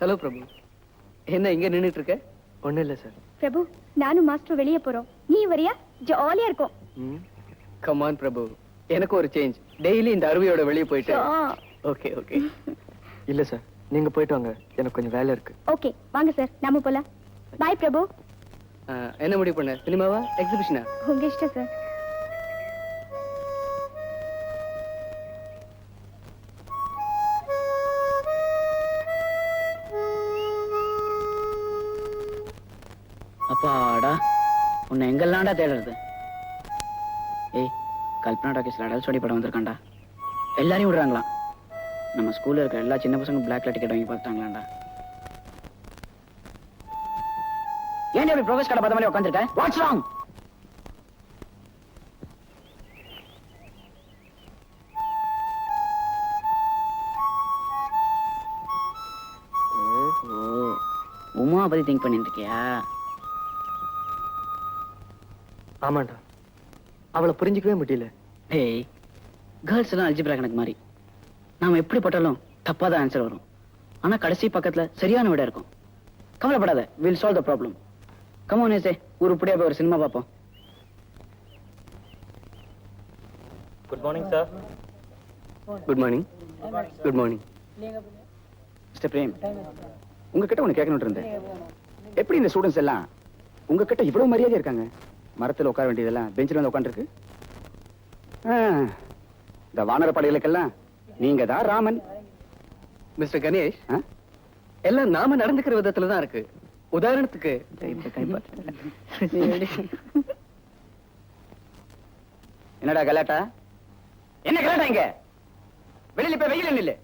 ஹலோ பிரபு. என்ன இங்க நின்னுட்டு இருக்க? ஒண்ணும் இல்ல சார். பிரபு நானும் மாஸ்டர் வெளியே போறோம், நீ வரியா? ஜாலியா இருக்கும். கம் ஆன் பிரபு, எனக்கு ஒரு சேஞ்ச். டெய்லி இந்த அருவியோட வெளியே போயிட்டு. Okay okay. இல்ல சார், நீங்க போயிட்டு வாங்க, எனக்கு கொஞ்சம் வேலை இருக்கு. ஓகே வாங்க சார், நாம போலாம். பாய் பிரபு. என்ன முடிவு பண்ண? சினிமாவா, எக்ஸிபிஷனா? உங்க இஷ்டம் சார். அப்பாடா, உன்னை எங்கெல்லாம்டா தேடுறது? ஏய், கல்பனா டாக்கீஸ்ல அடல் ஸ்டோரி படம் வந்திருக்காண்டா. எல்லாரையும் விடுறாங்களாம். நம்ம ஸ்கூல்ல இருக்க எல்லா சின்ன பசங்க பிளாக்ல டிக்கெட் வாங்கி பார்த்தாங்களாண்டா. ஏன் அப்படி ப்ரோக்ரஸ் கார்டை பார்த்த மாதிரி உட்காந்துருக்க? What's wrong? ஓஹோ, உமா பத்தி திங்க் பண்ணிட்டு இருக்கியா? ஆமாண்டா, அவளை புரிஞ்சிக்கவே முடியல. ஏய், கேர்ள்ஸ் எல்லாம் அல்ஜிப்ரா கணக்கு மாதிரி. நாம எப்படி போட்டாலும் தப்பாதான் ஆன்சர் வரும். ஆனா கடைசி பக்கத்துல சரியான விட இருக்கும். கவலைப்படாத, will solve the problem. Come on ஏசே, உருப்படியா போய் ஒரு சினிமா பார்ப்போம். Good morning sir. Good morning. Good morning. Mister Prem, உங்ககிட்ட ஒண்ணு கேட்கணும்னு இருந்தேன். எப்படி இந்த ஸ்டூடெண்ட்ஸ் எல்லாம் உங்ககிட்ட இவ்வளவு மரியாதையா இருக்காங்க? மரத்துல உட்கார வேண்டியதெல்லாம் பெஞ்சில் வந்து உட்காந்துருக்கு. இந்த வானர படைகளுக்கெல்லாம் நீங்க தான் ராமன். மிஸ்டர் கணேஷ், எல்லாம் நாம நடந்துக்கிற விதத்துல தான் இருக்கு. உதாரணத்துக்கு என்னடா கலாட்டா? என்ன கலாட்டா இங்க? வெளியில போய் வெயில நில்லு.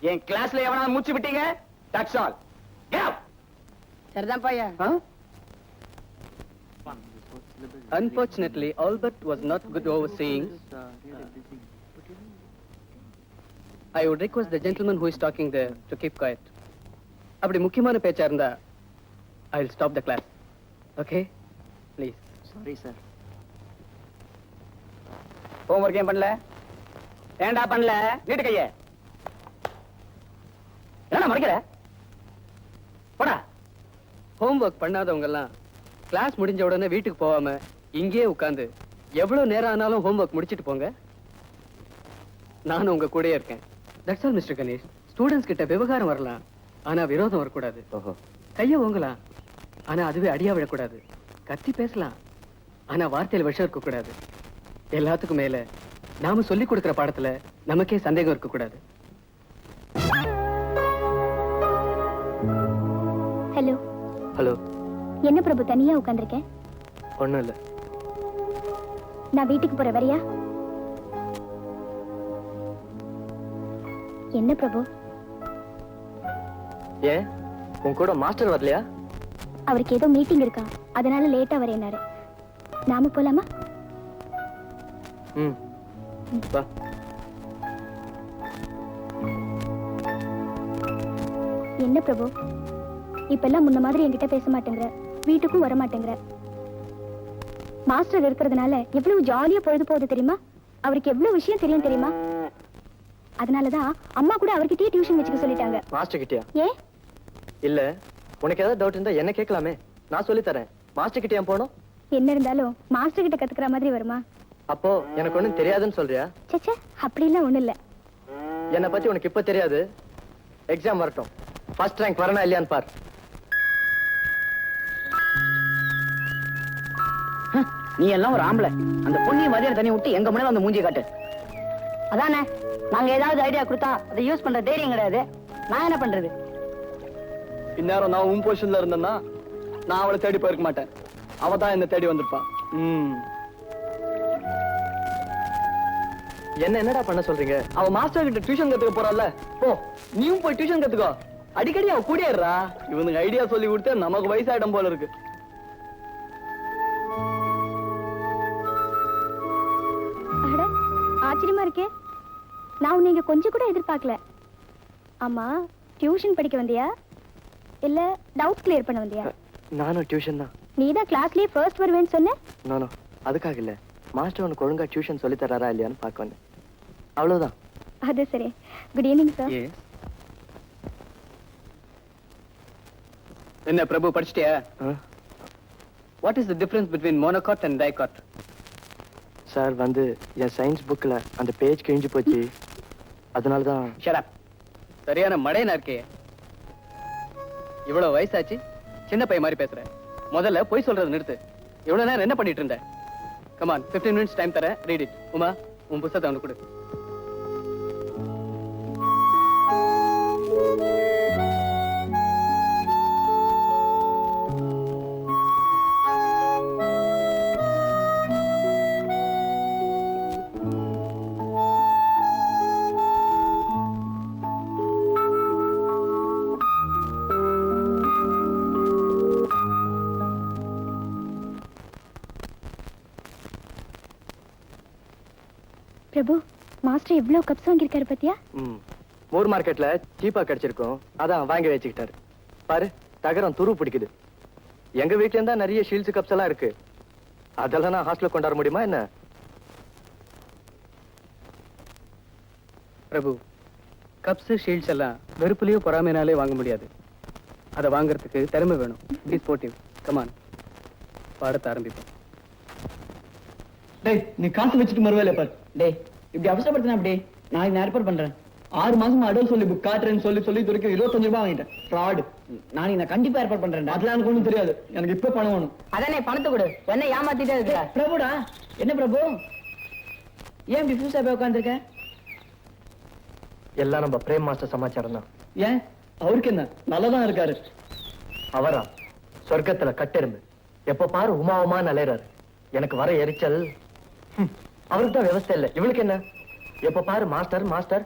என் கிளாஸ்ல எவனாவது மூச்சு விட்டீங்க, தட்ஸ் ஆல். Get out. சரிதான் பையா. Unfortunately, Albert was not good overseeing. I would request the gentleman who is talking there to keep quiet. அப்படி முக்கியமான பேச்சா இருந்தா I will stop the class. Okay? Please. Sorry sir. Homework ஏன் பண்ணல? ஏன்டா பண்ணல? நீட்டு கைய. என்ன மறைக்கிற? போடா. ஹோம்வொர்க் பண்ணாதவங்க எல்லாம் கிளாஸ் முடிஞ்ச உடனே வீட்டுக்கு போகாம இங்கேயே உட்கார்ந்து எவ்வளவு நேரம் ஆனாலும் ஹோம்வொர்க் முடிச்சிட்டு போங்க. நானும் உங்க கூடயே இருக்கேன். That's all mister Ganesh. Students கிட்ட விவகாரம் வரலாம், ஆனா விரோதம் வரக்கூடாது. கைய ஓங்கலாம், ஆனா அதுவே அடியா விடக்கூடாது. கத்தி பேசலாம், ஆனா வார்த்தையில விஷம் இருக்க கூடாது. எல்லாத்துக்கும் மேல நாம சொல்லி கொடுக்கிற பாடத்துல நமக்கே சந்தேகம் இருக்க கூடாது. ஹலோ. ஹலோ. என்ன பிரபு தனியா உட்கார்ந்திருக்கேன்? ஒண்ணும் இல்ல. நான் வீட்டுக்கு போற வரியா? என்ன பிரபு? ஏன் உன் கூட மாஸ்டர் வரலையா? அவருக்கு ஏதோ மீட்டிங் இருக்கா, அதனால லேட்டா வரேனாரு. நாம போலாமா? வா. என்ன பிரபு, இப்பெல்லாம் முன்ன மாதிரி என்கிட்ட பேச மாட்டேங்கிற, வீட்டுக்கும் வர மாட்டேங்கிற. மாஸ்டர் இருக்கிறதுனால எவ்வளவு ஜாலியா பொழுது போகுது தெரியுமா? அவருக்கு எவ்வளவு விஷயம் தெரியும் தெரியுமா? அதனாலதான் அம்மா கூட அவர்கிட்டயே டியூஷன் வச்சுக்க சொல்லிட்டாங்க. மாஸ்டர் கிட்டயா? ஏன்? இல்ல, உனக்கு ஏதாவது டவுட் இருந்தா என்ன கேட்கலாமே, நான் சொல்லி தரேன். மாஸ்டர் கிட்ட ஏன் போகணும்? என்ன இருந்தாலும் மாஸ்டர் கிட்ட கத்துக்கிற மாதிரி வருமா? அப்போ எனக்கு ஒண்ணும் தெரியாதுன்னு சொல்றியா? சச்சா, அப்படிலாம் ஒண்ணும் இல்ல. என்னை பத்தி உனக்கு இப்ப தெரியாது. எக்ஸாம் வரட்டும், ஃபர்ஸ்ட் ரேங்க் வரணும் இல்லையான்னு பார். நீ எல்லாம் ஒரு ஆம்பளை. அந்த பொண்ணிய மதியம் தண்ணி விட்டு எங்க முன்னால அந்த மூஞ்சி காட்டு. அதானே, நாங்க ஏதாவது ஐடியா கொடுத்தா அதை யூஸ் பண்ற தைரியம் கிடையாது. நான் என்ன பண்றது? இந்நேரம் நான் உன் பொசிஷன்ல இருந்தேன்னா நான் அவளை தேடி போயிருக்க மாட்டேன். அவ தான் என்ன தேடி வந்திருப்பான். என்னடா பண்ண சொல்றீங்க? அவ மாஸ்டர் கிட்ட டியூஷன் கத்துக்க போறாள். போ, நீயும் போய் டியூஷன் கத்துக்கோ. அடிக்கடி அவ கூடியறா. இவனுக்கு ஐடியா சொல்லி கொடுத்து நமக்கு வயசாயிடம் போல இருக்கு. அட, ஆச்சரியமா இருக்கே. நான் உன்னை இங்க கொஞ்சம் கூட எதிர்பார்க்கல. ஆமா, டியூஷன் படிக்க வந்தியா இல்ல டவுட் கிளியர் பண்ண வந்தியா? நானும் டியூஷன் தான். நீதான் கிளாஸ்லயே ஃபர்ஸ்ட் வருவேன்னு சொன்ன. நானோ அதுக்காக இல்ல, மாஸ்டர் உனக்கு ஒழுங்கா டியூஷன் சொல்லி தராரா இல்லையான்னு பார்க்க வந்தேன். அவ்வளவுதான். அது சரி. Good evening sir. என்ன பிரபு படிச்சிட்டியா? What is the difference between monocot and dicot? Sir வந்து என் சயின்ஸ் புக்ல அந்த பேஜ் கிழிஞ்சு போச்சு, அதனால தான். Shut up. சரியான மடையனா இருக்கே. இவ்வளவு வயசாச்சு, சின்ன பையன் மாதிரி பேசுற. முதல்ல போய் சொல்றது நிறுத்து. இவ்வளவு நேரம் என்ன பண்ணிட்டு இருந்த? கம் ஆன், 15 minutes டைம் தரேன், ரீட் இட். உமா, உன் புத்தகத்தை அவனுக்கு கொடு. பிரபு, மாஸ்டர் எவ்வளவு கப்ஸ் வாங்கியிருக்காரு பத்தியா? மோர் மார்க்கெட்ல சீப்பா கிடைச்சிருக்கும், அதான் வாங்கி வச்சுக்கிட்டாரு. பாரு, தகரம் துரு பிடிக்குது. எங்க வீட்ல இருந்தா நிறைய ஷீல்ட்ஸ் கப்ஸ் எல்லாம் இருக்கு, அதெல்லாம் நான் ஹாஸ்டல்ல கொண்டாட முடியுமா என்ன? பிரபு, கப்ஸ் ஷீல்ட்ஸ் எல்லாம் வெறுப்புலயோ பொறாமைனாலே வாங்க முடியாது. அதை வாங்குறதுக்கு திறமை வேணும். B sportive. கம் ஆன், பாடத்தை ஆரம்பிப்போம். டேய், நீ காசு வச்சுட்டு மறுவேலை பாரு. டேய், இப்படி அவசரப்படுத்தினா அப்படி நாளைக்கு நான் ஏற்பாடு பண்றேன். 6 மாசமா அடல் சொல்லி புக் காட்டுறேன்னு சொல்லி துறைக்கு 25 ரூபாய் வாங்கிட்டேன். ஃப்ராடு. நாளைக்கு நான் கண்டிப்பா ஏற்பாடு பண்றேன்டா. அதெல்லாம் எனக்கு ஒண்ணும் தெரியாது, எனக்கு இப்ப பணம் வேணும். அதானே, பணத்தை கொடு. என்ன ஏமாத்திட்டே இருக்க? பிரபுடா, என்ன பிரபு, ஏன் இப்படி புதுசா போய் உட்காந்துருக்க? எல்லாம் நம்ம பிரேம் மாஸ்டர் சமாச்சாரம் தான். ஏன், அவருக்கு என்ன, நல்லதான் இருக்காரு. அவரா சொர்க்கத்துல கட்டெரும்பு, எப்ப பாரு உமா அலையறாரு. எனக்கு வர எரிச்சல். அவருக்கு தான் விவசாயம் இல்ல, இவளுக்கு என்ன? எப்ப பாரு மாஸ்டர் மாஸ்டர்.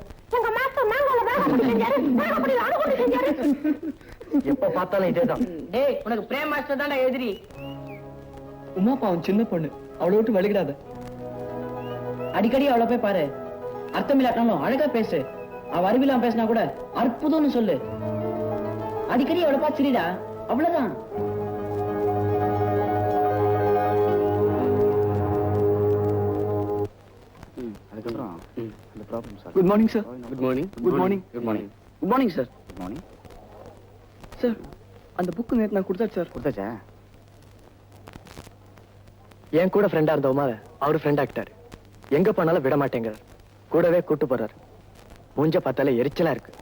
எப்ப பார்த்தாலும் இதேதான். டேய், உனக்கு பிரேம் மாஸ்டர் தான்டா எதிரி. உமா பாவம் சின்ன பொண்ணு, அவளை விட்டு வலிக்கிடாத. அடிக்கடி அவளை போய் பாரு. அர்த்தம் இல்லாட்டாலும் அழகா பேசு. அவ அறிவிலாம் பேசினா கூட அற்புதம்னு சொல்லு. அடிக்கடி அவளை பார்த்து சிரிடா, அவ்வளவுதான். Good morning sir. Good morning. Good morning. Good morning. Good morning sir. Good morning sir. அந்த புக் நேத்து நான் கொடுத்தாச்சு சார். கொடுத்தாச்சா? என் கூட ஃப்ரெண்டா இருந்த உமா அவரு ஃப்ரெண்ட் ஆக்கிட்டாரு. எங்க போனாலும் விட மாட்டேங்கிறார், கூடவே கூட்டு போறாரு. மூஞ்ச பார்த்தாலே எரிச்சலா இருக்கு.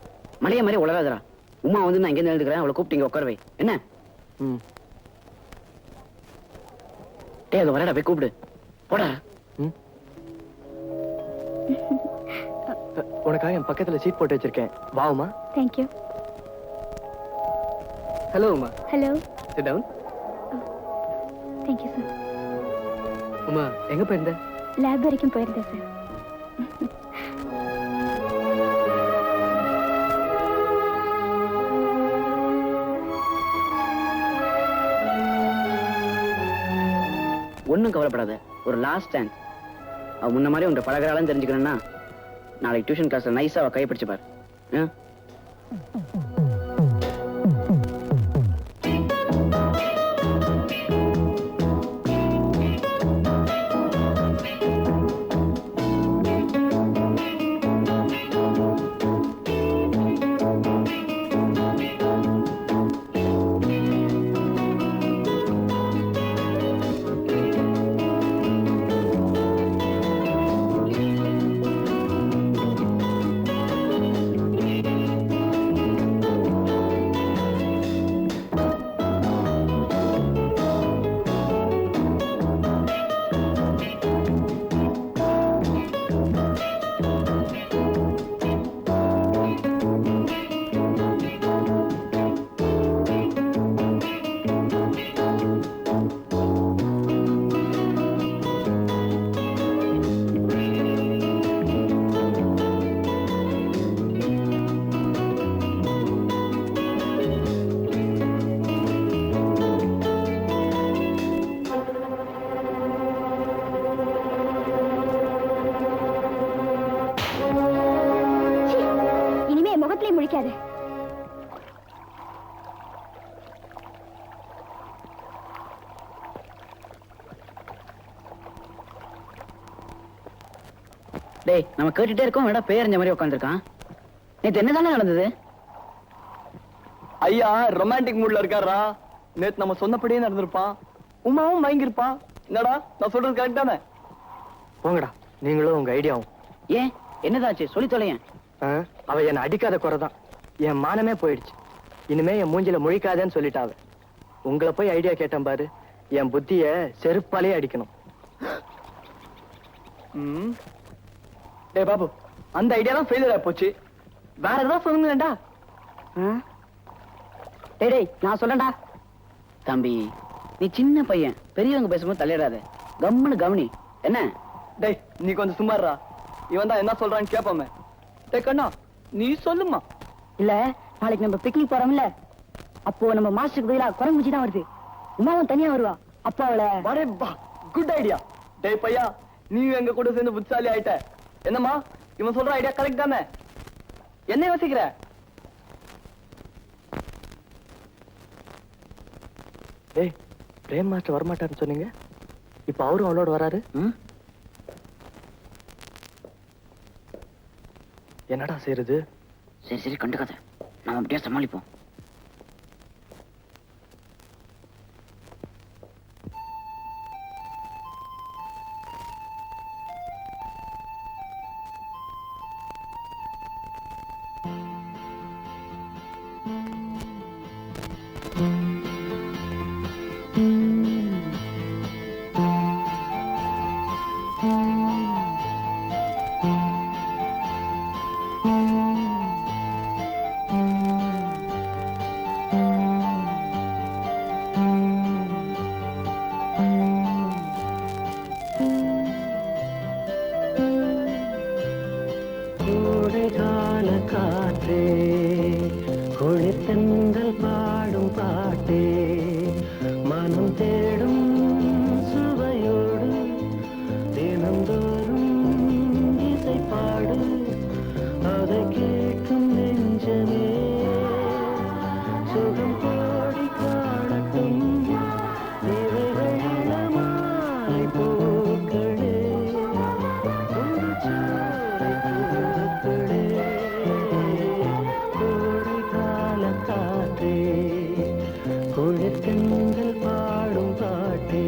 மலைய மாதிரி உலகாதரா. உமா வந்து நான் எங்க எழுதுக்கிறேன், அவளை கூப்பிட்டு இங்க உட்கார வை. என்ன? டேய், அது வரடா, போய் கூப்பிடு. போடா. உனக்காக என் பக்கத்துல சீட் போட்டு வச்சிருக்கேன், வா Uma. Thank you. Hello Uma. Hello. Sit down. Thank you sir. Uma, எங்க போயிருந்த? லேப் வரைக்கும் போயிருந்தேன் சார். ஒன்னும் கவலைப்படாத, ஒரு லாஸ்ட் சான்ஸ். அவ முன்ன மாதிரி உங்க பழகிறாலும் தெரிஞ்சுக்கணும்னா நாளைக்கு டியூஷன் கிளாஸ்ல நைஸா அவ கைப்பிடிச்சு பாரு. முழிக்காத. டேய், நம்ம கேட்டுட்டே இருக்கோம், என்னடா பேரஞ்ச மாதிரி உட்கார்ந்திருக்கான். நேத்து என்னதானே நடந்தது? பையா ரொமான்டிக் மூட்ல இருக்காரா. நேத்து நம்ம சொன்னபடியே நடந்திருப்பான். உமாவும் மயங்கிருப்பான். என்னடா நான் சொல்றது கரெக்ட் தானே? போங்கடா நீங்களும் உங்க ஐடியாவும். ஏன் என்னதாச்சு சொல்லி தொலையேன். அவ என்ன அடிக்காத குறைதான். என் மானமே போயிடுச்சு. இனிமே என் மூஞ்சில முழிக்காதேன்னு சொல்லிட்டாவ. உங்களை போய் ஐடியா கேட்டேன் பாரு. என் புத்திய செருப்பாலே அடிக்கணும். டேய் பாபு, அந்த ஐடியா தான் ஃபெயிலியர் ஆகி போச்சு. வேற ஏதாவது சொல்லுங்களேன்டா. டேய் நான் சொல்லண்டா. தம்பி நீ சின்ன பையன், பெரியவங்க பேசும்போது தலையிடாத, கம்முன்னு கவனி. என்ன? டேய் நீ கொஞ்சம் சும்மாறா. இவன் தான் என்ன சொல்றான்னு கேட்பாமே. டேய் கண்ணா நீ சொல்லுமா. இல்ல நாளைக்கு நம்ம பிக்னிக் போறோம்ல, அப்போ நம்ம மாஸ்டருக்கு பதிலா குரங்குச்சி தான் வருது. உமாவும் தனியா வருவா. அப்பா அவளை வரே பா, குட் ஐடியா. டேய் பையா நீ எங்க கூட சேர்ந்து புத்தாலி ஆயிட்ட. என்னம்மா இவன் சொல்ற ஐடியா கரெக்ட் தானே? என்ன யோசிக்கிற? டேய் பிரேம் மாஸ்டர் வரமாட்டாருன்னு சொன்னீங்க, இப்ப அவரும் அவளோட வராரு. என்னடா செய்யறது? சரி சரி கண்டுக்காத, நாம அப்படியே சமாளிப்போம். குளித்தங்கள் பாடும் பாட்டே, மனம் தேடும் சுவையோடு தினந்தோறும் இசை பாடு. அதை கேட்கும் நெஞ்சமே சுகம் கோடி காணட்டும். இவைகள் இளமாலை பூக்களே, ஒரு சோலை பூக்களே, கோடை கால காற்றே, குளிர்கண்கள் பாடும் பாட்டே.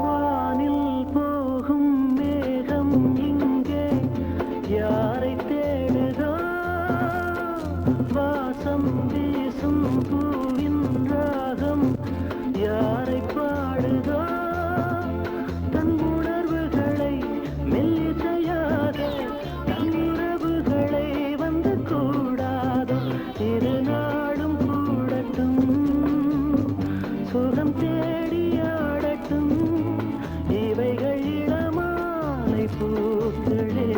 வானில் போகும் மேகம் இங்கே யாரை தேடுதோ? வாசம் வீசும் பூவின் ராகம் யாரை பாடுதோ? தன் உணர்வுகளை மெல்லிசையாக தன் உறவுகளை வந்து கூடாதோ? இரு நாடும் கூடட்டும், சுகம் தேடியாடட்டும். இவைகள் இளமாலை பூக்களே,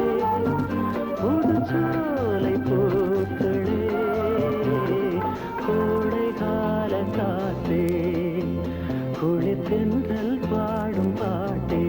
புதுச்சோலை பூக்களே, கோடை கால காற்றே, குளிர்தென்றல் பாடும் பாட்டே.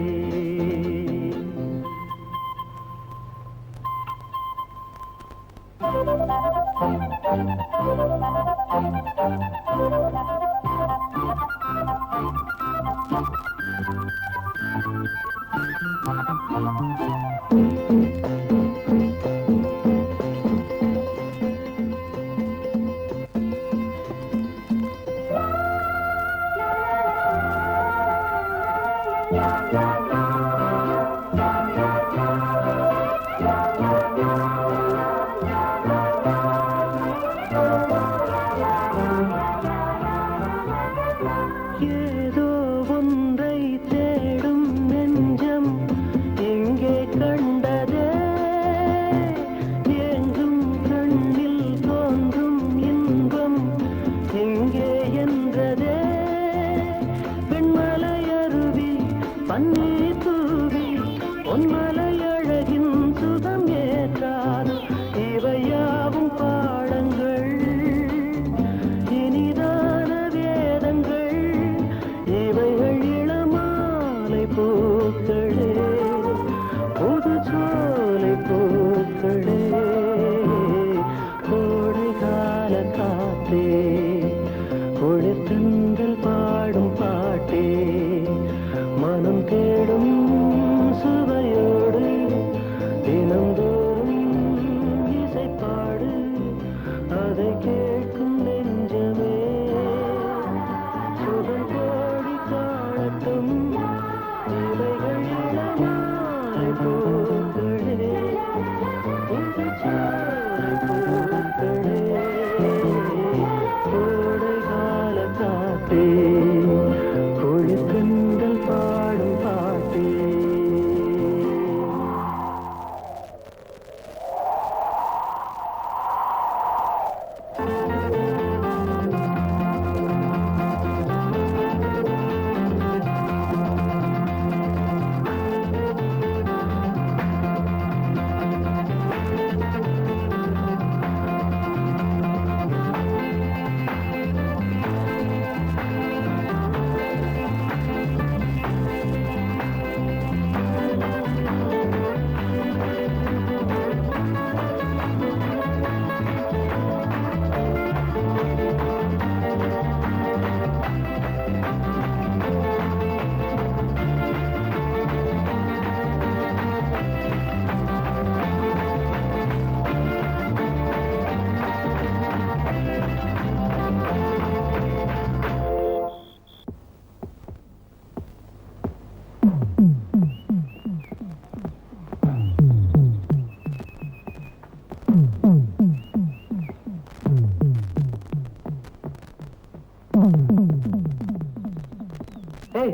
ஏய்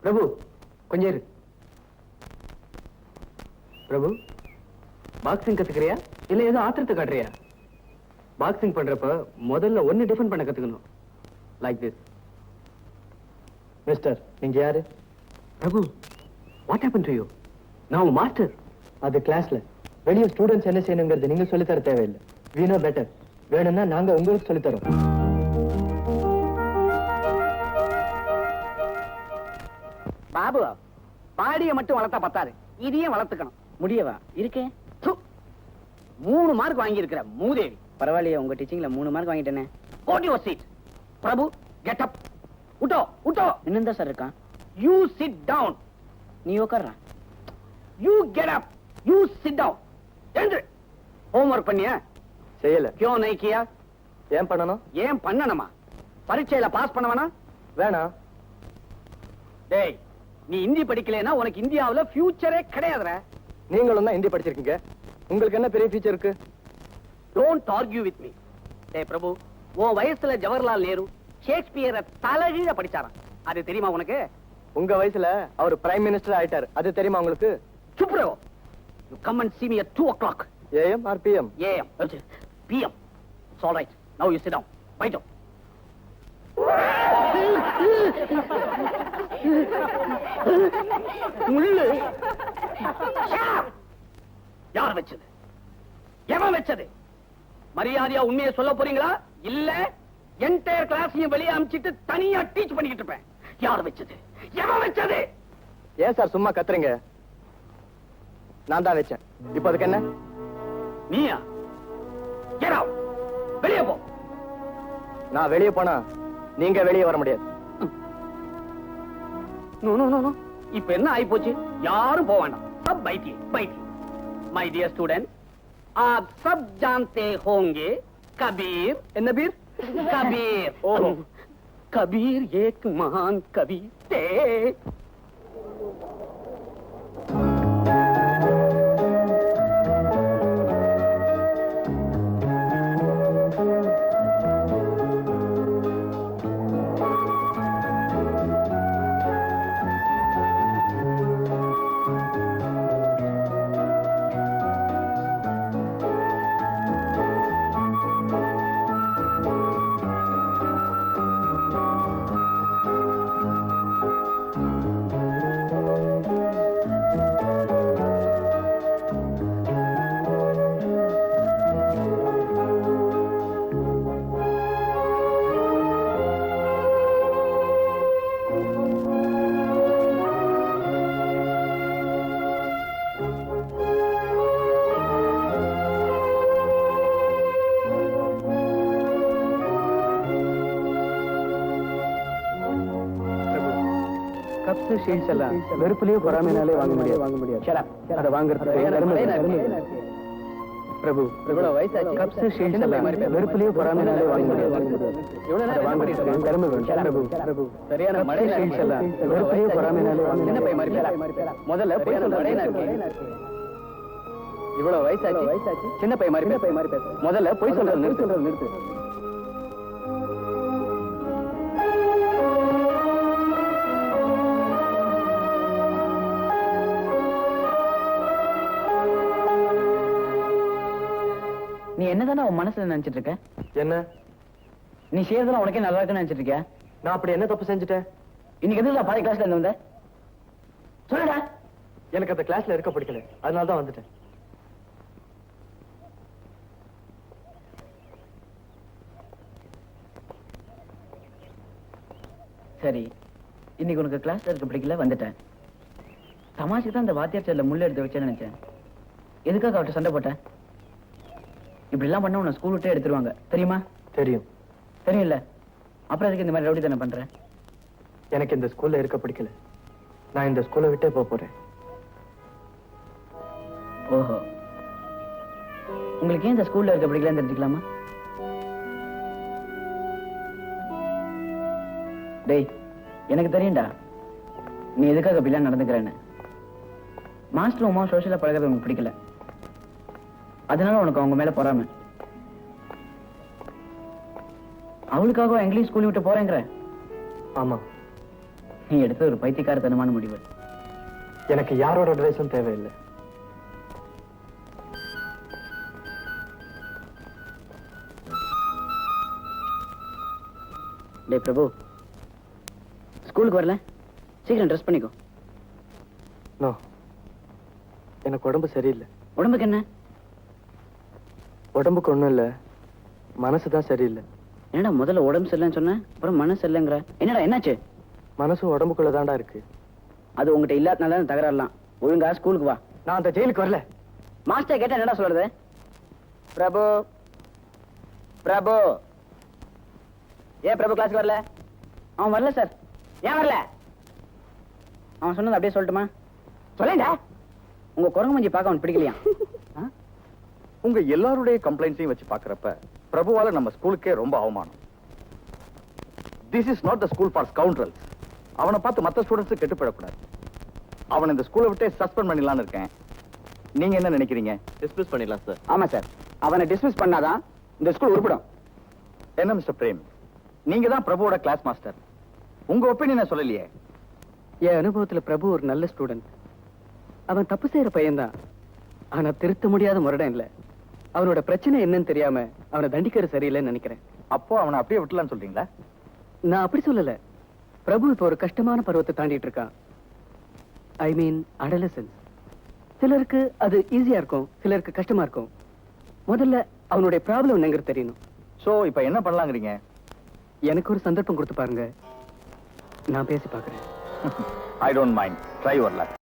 பிரபு கொஞ்சம் இரு. பிரபு பாக்ஸிங் கத்துக்கிறியா இல்ல ஏதோ ஆத்திரத்தை காட்டுறியா? பாக்ஸிங் பண்றப்ப முதல்ல ஒன்னு டிஃபெண்ட் பண்ண கத்துக்கணும். Like this. மிஸ்டர், நீங்க யாரு? பிரபு, வாட் ஹேப்பன் டு யூ? நான் மாஸ்டர். அது கிளாஸ்ல. வெளிய ஸ்டூடண்ட்ஸ் என்ன செய்யணுங்கிறது நீங்க சொல்லி தர தேவையில்லை. we know better. வேணும்னா நாங்க உங்களுக்கு சொல்லி தரோம். பாபு, பாடிய மட்டும் வளர்த்தா பத்தாது, இதையும் வளர்த்துக்கணும். முடியவா இருக்கேன். 3 மார்க் வாங்கி இருக்கிற மூதேவி. பரவாயில்லையே, உங்க டீச்சிங்ல 3 மார்க் வாங்கிட்டேனே. Go to your seat. Prabhu, get up. உட்டோ உட்டோ. இன்னும் தான் சார் இருக்கான். You sit down. நீ உட்கார்றா. You get up. You sit down. எழுந்து. ஹோம்வொர்க் பண்ணியா? செய்யல. क्यों नहीं किया? ஏன் பண்ணணும்? ஏன் பண்ணணுமா? பரீட்சையில பாஸ் பண்ண வேணா? வேணாம். டேய், நீ ஹிந்தி படிக்கலைன்னா உனக்கு இந்தியாவுல ஃபியூச்சரே கிடையாதுடா. நீங்களும் தான் ஹிந்தி படிச்சிருக்கீங்க. உங்களுக்கு என்ன பெரிய ஃபியூச்சர் இருக்கு? Don't argue with me. டேய் பிரபு, உன் வயசுல ஜவஹர்லால் நேரு ஷேக்ஸ்பியரை தலைகீழ படிச்சாராம். அது தெரியுமா உனக்கு? உங்க வயசுல அவர் பிரைம் மினிஸ்டர் ஆயிட்டார். அது தெரியுமா உங்களுக்கு? Supro, you come and see me at 2 o'clock. AM or PM? AM. PM. It's all right. Now you sit down. Right down. முள்ளு. யார் வச்சது? எவன் வச்சது? மரியாதையா உண்மையை சொல்ல போறீங்களா? இல்ல என்டையர் கிளாஸையும் வெளியே அனுப்பிச்சிட்டு தனியா டீச் பண்ணிக்கிட்டு இருப்பேன். யார் வச்சது? எவன் வச்சது? ஏன் சார் சும்மா கத்துறீங்க? நான் தான் வச்சேன். இப்போ அதுக்கு என்ன? நீயா? Get out. வெளியே போ. நான் வெளியே போனா நீங்க வெளியே வர முடியாது. No no no no. இப்ப என்ன ஆயி போச்சு? யாரும் போக வேண்டாம். सब बैठिए बैठिए. My dear students, आप सब जानते होंगे कबीर. என்ன பீர்? कबीर. ओह, कबीर एक महान कवि थे. கப்ஸ் ஷீல்ட்ஸ் எல்லாம் வெறுப்புலயே பொறாமைனாலே வாங்க முடியாது. அதை வாங்குறதுக்கு பிரபு, இவ்வளவு வயசாச்சு. கப்ஸ் ஷீல்ட்ஸ் எல்லாம் வெறுப்புலயே பொறாமைனாலே வாங்க முடியாது. அதை வாங்குறதுக்கு திறமை வேணும். பிரபு, சரியான மழை ஷீல்ட்ஸ் எல்லாம் வெறுப்புலயே பொறாமைனாலே வாங்க. சின்ன பையன் மாதிரி முதல்ல போய் சொல்றேன். இவ்வளவு வயசாச்சு. சின்ன பையன் மாதிரி பேச. முதல்ல போய் சொல்றது நிறுத்து. நீ என்னதானே உன் மனசுல நினைச்சிட்டு இருக்க? என்ன? நீ செய்யறதுலாம் உனக்கே நல்லா இருக்குன்னு நினைச்சிட்டு இருக்கியா? நான் அப்படி என்ன தப்பு செஞ்சுட்டேன்? இன்னைக்கு எதுல பாதி கிளாஸ்ல இருந்து வந்த? சொல்லுடா. எனக்கு அந்த கிளாஸ்ல இருக்க பிடிக்கல, அதனால தான் வந்துட்டேன். சரி, இன்னைக்கு உனக்கு கிளாஸ்ல இருக்க பிடிக்கல, வந்துட்டேன். தமாஷுக்கு தான் அந்த வாத்தியார் சேர்ல முள்ள எடுத்து வச்சேன்னு நினைச்சேன். எதுக்காக அவர்கிட்ட சண்டை போட்டேன்? இப்படி எல்லாம் பண்ண உன்னை ஸ்கூல் விட்டே எடுத்துருவாங்க, தெரியுமா? தெரியும். தெரியல, அப்புறம் அதுக்கு இந்த மாதிரி ரவுடி தானே பண்றேன்? எனக்கு இந்த ஸ்கூல்ல இருக்க பிடிக்கல. நான் இந்த ஸ்கூலை விட்டே போறேன். ஓஹோ, உங்களுக்கு ஏன் இந்த ஸ்கூல்ல இருக்க பிடிக்கலன்னு தெரிஞ்சுக்கலாமா? டேய், எனக்கு தெரியும்டா நீ எதுக்காக அப்படிலாம் நடந்துக்கிறேன்னு. மாஸ்டர் உமா சோசியலா பழகிறது உனக்கு பிடிக்கல, அதனால உனக்கு அவங்க மேல பொறாம. அவளுக்காக இங்கிலீஷ் ஸ்கூல் விட்டு போறேங்கிற? ஆமா. நீ எடுத்த ஒரு பைத்தியக்காரத்தனமான முடிவு. எனக்கு யாரோட அட்வைஸும் தேவையில்லை. டேய் பிரபு, ஸ்கூலுக்கு வரல? சீக்கிரம் ட்ரெஸ் பண்ணிக்கோ. நோ, எனக்கு உடம்பு சரியில்லை. உடம்புக்கு என்ன? உடம்புக்கு ஒண்ணும் இல்ல, மனசுதான் சரியில்லை. என்னடா முதல்ல உடம்பு சரியில்லைன்னு சொன்ன, அப்புறம் மனசு இல்லைங்கிற. என்னடா என்னாச்சு? மனசும் உடம்புக்குள்ளதாண்டா இருக்கு. அது உங்ககிட்ட இல்லாதனால தகராறலாம். ஒழுங்கா ஸ்கூலுக்கு வா. நான் அந்த ஜெயிலுக்கு வரல. மாஸ்டர் கேட்டா என்னடா சொல்றது? பிரபு பிரபு, ஏன் பிரபு கிளாஸ்க்கு வரல? அவன் வரல சார். ஏன் வரல? அவன் சொன்னது அப்படியே சொல்லட்டுமா? சொல்லேண்டா. உங்க குரங்கு மஞ்சி பார்க்க அவன் பிடிக்கலையா? உங்க எல்லாருடைய கம்ப்ளைண்ட்ஸையும் வச்சு பாக்குறப்ப பிரபுவால நம்ம ஸ்கூலுக்கே ரொம்ப அவமானம். This is not the school for scoundrels. அவனை பார்த்து மற்ற ஸ்டூடெண்ட்ஸ் கெட்டுப்படக்கூடாது. அவனை இந்த ஸ்கூலை விட்டே சஸ்பெண்ட் பண்ணிடலாம்னு இருக்கேன். நீங்க என்ன நினைக்கிறீங்க? டிஸ்மிஸ் பண்ணிடலாம் சார். ஆமா சார், அவனை டிஸ்மிஸ் பண்ணாதான் இந்த ஸ்கூல் உருப்படும். என்ன மிஸ்டர் பிரேம், நீங்க தான் பிரபுவோட கிளாஸ் மாஸ்டர். உங்க ஒப்பீனியனை சொல்லலையே. என் அனுபவத்துல பிரபு ஒரு நல்ல ஸ்டூடெண்ட். அவன் தப்பு செய்யற பையன்தான், ஆனா திருத்த முடியாத முரடன் இல்ல. அவனோட பிரச்சனை என்னன்னு தெரியாம அவனை தண்டிக்கிறது சரியில்லைன்னு நினைக்கிறேன். அப்போ அவனை அப்படியே விட்டலாம்னு சொல்றீங்களா? நான் அப்படி சொல்லல. பிரபு இப்ப ஒரு கஷ்டமான பருவத்தை தாண்டிட்டு இருக்கான். ஐ மீன் அடலசன்ஸ். சிலருக்கு அது ஈஸியா இருக்கும், சிலருக்கு கஷ்டமா இருக்கும். முதல்ல அவனுடைய ப்ராப்ளம் என்னங்கிறது தெரியணும். சோ இப்போ என்ன பண்ணலாங்கிறீங்க? எனக்கு ஒரு சந்தர்ப்பம் கொடுத்து பாருங்க, நான் பேசி பார்க்கறேன். I don't mind. Try your luck.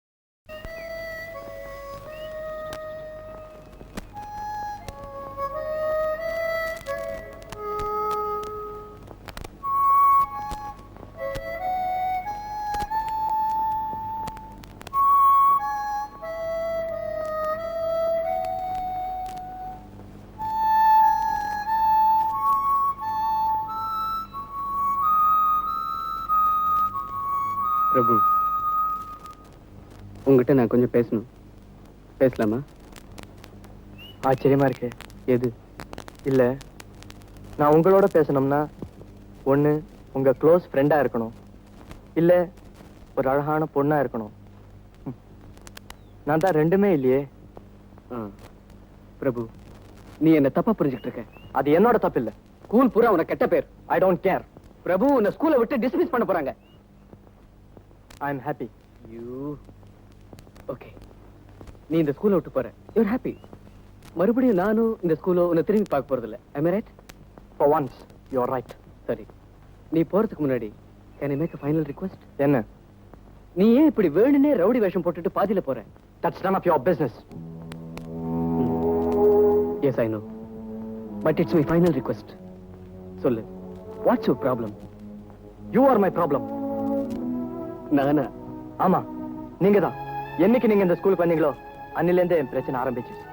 Prabhu, உங்ககிட்ட நான் கொஞ்சம் பேசணும். பேசலாமா? ஆச்சரியமா இருக்கு. எது? இல்ல, நான் உங்களோட பேசணும்னா ஒண்ணு உங்க க்ளோஸ் ஃப்ரெண்டா இருக்கணும், இல்ல ஒரு அழகான பொண்ணா இருக்கணும். நான் தான் ரெண்டுமே இல்லையே. பிரபு, நீ என்ன தப்பா புரிஞ்சுக்கிட்டு இருக்க. அது என்னோட தப்பு இல்ல. ஸ்கூல் பூரா உனக்கு கெட்ட பேர். I don't care. பிரபு, உன்னை ஸ்கூலை விட்டு டிஸ்மிஸ் பண்ண போறாங்க. I am happy. ஓகே, நீ இந்த ஸ்கூலை விட்டு போற. You're happy. மறுபடியும் நானும் இந்த ஸ்கூலோ உன்னை திரும்பி பார்க்க போறது இல்ல. am I right? For once you are right. சரி, நீ போறதுக்கு முன்னாடி can I make a final request? என்ன? நீ ஏன் இப்படி வேணுனே ரவுடி வேஷம் போட்டுட்டு பாதியில போற? That's none of your business. Yes, I know. But it's my final request. சொல்லு, what's your problem? You are my problem. நானா? ஆமா, நீங்க தான். என்னைக்கு நீங்க இந்த ஸ்கூலுக்கு வந்தீங்களோ அன்னில இருந்தே என் பிரச்சனை ஆரம்பிச்சிச்சு.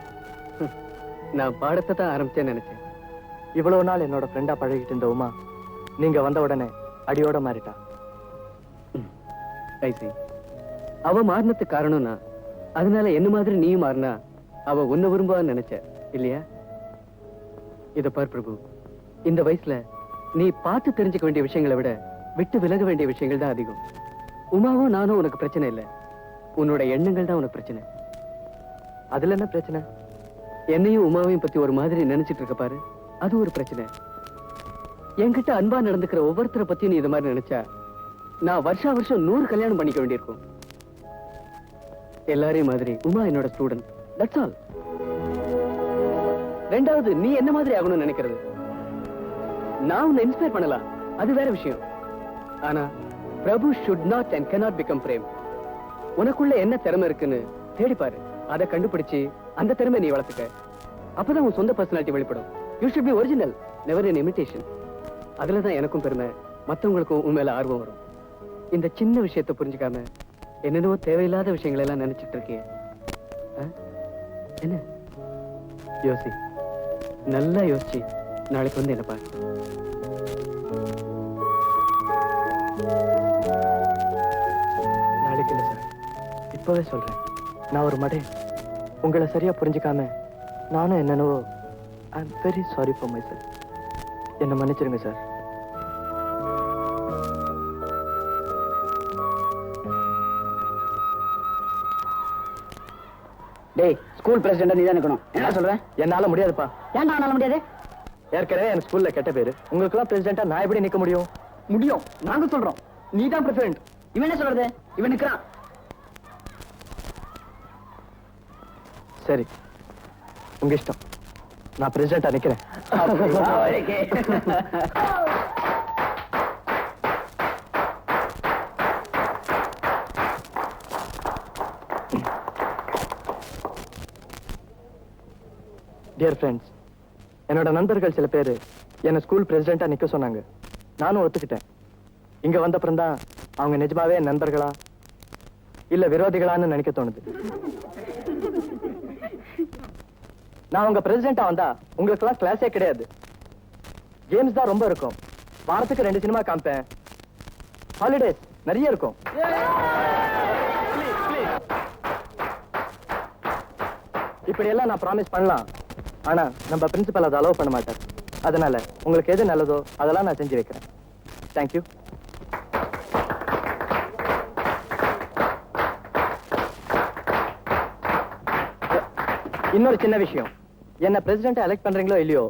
நான் பாடத்தை தான் ஆரம்பிச்சேன்னு நினைச்சேன். இவ்வளவு நாள் என்னோட ஃப்ரெண்டா பழகிட்டு இருந்த உமா நீங்க வந்த உடனே அடியோட மாறிட்டா. I see. அவ மாறினதுக்கு காரணம் நான். அதனால என்ன மாதிரி நீயும் மாறினா அவ உன்னை விரும்புவான்னு நினைச்ச இல்லையா? இத பார் பிரபு, இந்த வயசுல நீ பார்த்து தெரிஞ்சுக்க வேண்டிய விஷயங்களை விட விட்டு விலக வேண்டிய விஷயங்கள் தான் அதிகம். உமாவும் நானும் உனக்கு பிரச்சனை இல்லை, உன்னோட எண்ணங்கள் தான் உனக்கு பிரச்சனை. அதுல என்ன பிரச்சனை? என்னையும் உமாவையும் பத்தி ஒரு மாதிரி நினைச்சிட்டு இருக்க பாரு, அது ஒரு பிரச்சனை. என்கிட்ட அன்பா நடந்துக்கிற ஒவ்வொருத்தரை பத்தியும் நீ இது மாதிரி நினைச்சா நான் வருஷா வருஷம் 100 கல்யாணம் பண்ணிக்க வேண்டியிருக்கும். எல்லாரையும் மாதிரி உமா என்னோட ஸ்டூடெண்ட். That's all. ரெண்டாவது, நீ என்ன மாதிரி ஆகணும்னு நினைக்கிறது. நான் உன்னை இன்ஸ்பயர் பண்ணலாம், அது வேற விஷயம். ஆனா Prabhu should not and cannot become Prem. உனக்குள்ள என்ன திறமை இருக்குன்னு தேடி பாரு, அதை கண்டுபிடிச்சு அந்த திறமை நீ வளர்த்துக்க. அப்பதான் உன் சொந்த பர்சனாலிட்டி வெளிப்படும். You should be original, never an imitation. அதுலதான் எனக்கும் பெருமை, மத்தவங்களுக்கும் உன் மேல ஆர்வம் வரும். இந்த சின்ன விஷயத்தை புரிஞ்சுக்காம என்னென்னவோ தேவையில்லாத விஷயங்கள் எல்லாம் நினைச்சிட்டு இருக்கிய. என்ன யோசி, நல்லா யோசிச்சு நாளைக்கு வந்து என்ன பாரு. நாளைக்கு இல்லை சார், இப்பவே சொல்றேன். நான் ஒரு மடை. உங்களை சரியா புரிஞ்சுக்காம நானும் என்னென்னவோ. I am very sorry for my self. என்னை மன்னிச்சிருங்க சார். டேய் ஸ்கூல் பிரசிடென்ட் நீ தான் இருக்கணும். என்ன சொல்றேன்? என்னால முடியாதுப்பா. ஏன்டா என்னால முடியாது? ஏற்கனவே எனக்கு ஸ்கூல்ல கெட்ட பேரு. உங்களுக்கெல்லாம் பிரசிடென்ட்டா நான் எப்படி நிக்க முடியும்? முடியும். நாங்க சொல்றோம். நீ தான் பிரசிடென்ட். இவன் என்ன சொல்றது? இவன் நிக்கிறான். சரி, உங்க இஷ்டம். நான் பிரசிடென்ட்டா நிக்கிறேன். டியர் ஃப்ரெண்ட்ஸ், என்னோட நண்பர்கள் சில பேர் என்ன ஸ்கூல் பிரசிடென்ட்டா நிக்க சொன்னாங்க. நானும் ஒத்துக்கிட்டேன். இங்க வந்தப்புறம் தான் அவங்க நிஜமாவே என் நண்பர்களா இல்ல விரோதிகளான்னு நினைக்க தோணுது. நான் உங்க பிரசிடென்ட்டா வந்தா உங்களுக்கெல்லாம் கிளாஸே கிடையாது. கேம்ஸ் தான் ரொம்ப இருக்கும். வாரத்துக்கு 2 சினிமா காமிப்பேன். ஹாலிடேஸ் நிறைய இருக்கும். இப்படி எல்லாம் நான் ப்ராமிஸ் பண்ணலாம். ஆனா நம்ம பிரின்சிபல் அதை அலோவ் பண்ண மாட்டார். அதனால உங்களுக்கு எது நல்லதோ அதெல்லாம் நான் செஞ்சு வைக்கிறேன். தேங்க்யூ. இன்னொரு சின்ன விஷயம், என்ன பிரசிடென்ட் எலெக்ட் பண்றீங்களோ இல்லையோ,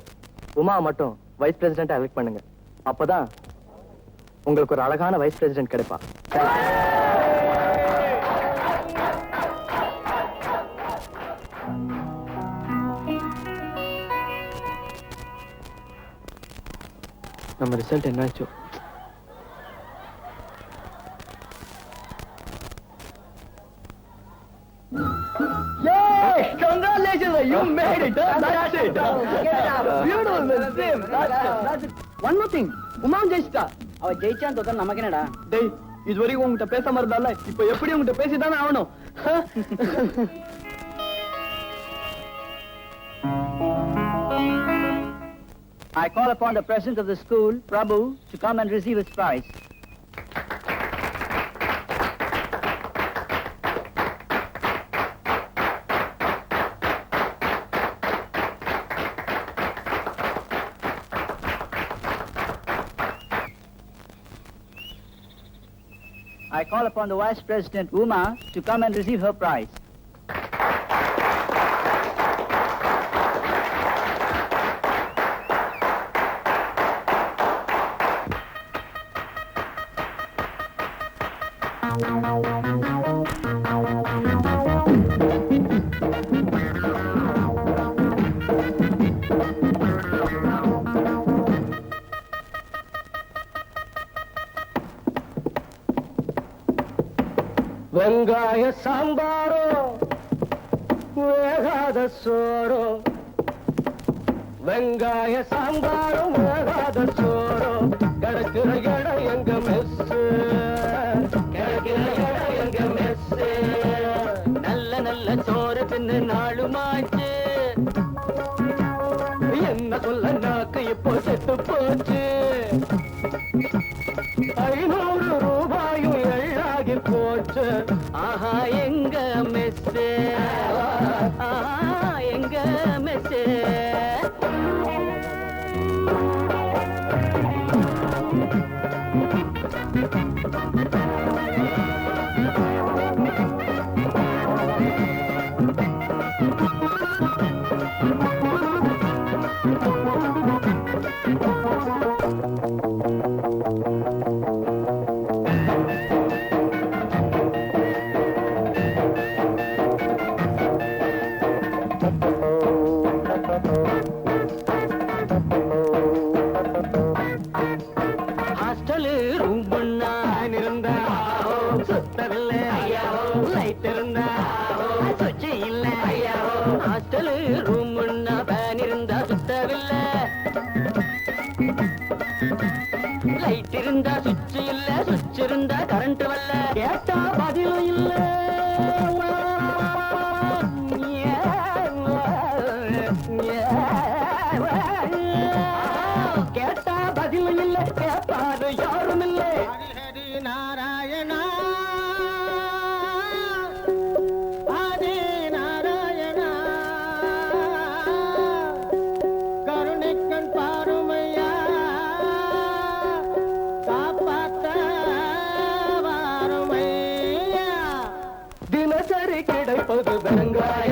உமா மட்டும் வைஸ் பிரசிடென்ட் எலெக்ட் பண்ணுங்க. அப்பதான் உங்களுக்கு ஒரு அழகான வைஸ் பிரசிடென்ட் கிடைப்பா. நம்ம ரிசல்ட் என்னாச்சோ? Congratulations, you made it. That's it. Beautiful, that's it. One more thing, உமாம் ஜெயிச்சிட்டா. அவ ஜெயிச்சான் தோத்தா நமக்கு என்னடா? டேய், இதுவரைக்கும் உங்ககிட்ட பேசாம இருந்தால இப்ப எப்படி உங்ககிட்ட பேசிதானே ஆகணும். I call upon the president of the school, Prabhu, to come and receive his prize. I call upon the vice president, Uma, to come and receive her prize. வெங்காய சாம்பாரோ வேகாத சோறோ, வெங்காய சாம்பாரும் வேகாத சோறோ, கிடக்கிற இடம் எங்க மெஸ், கிடக்கிற இடம் எங்க மெஸ். நல்ல நல்ல சோறு தின்னு நாளுமாச்சு, என்ன சொல்ல நாக்கு இப்போ செத்து போச்சு. 500 ரூபாயும் எள்ளாகி போச்சு. ஆஹா எங்க மெஸ், எங்க மெஸ். ஹாஸ்டலு ரூம் பண்ணா இருந்தா சுத்தவில்லை, லைட் இருந்தா சுச்சி இல்ல. ஹாஸ்டலு ரூம் பண்ணா பேன் இருந்தா சுத்தவில்லை, லைட் இருந்தா சுச்சி இல்ல, சுவிட்ச் இருந்தா கரண்ட் வரல. கேட்டா பதிலும் இல்ல, கேட்டா பதிலும் இல்ல, கேட்டாரு யாரும் இல்லை. நாராயணா ஆதி நாராயணா கருணைக்கண் பாருமையா காப்பாத்த வாருமையா. தினசரி கிடைப்பது வெங்காய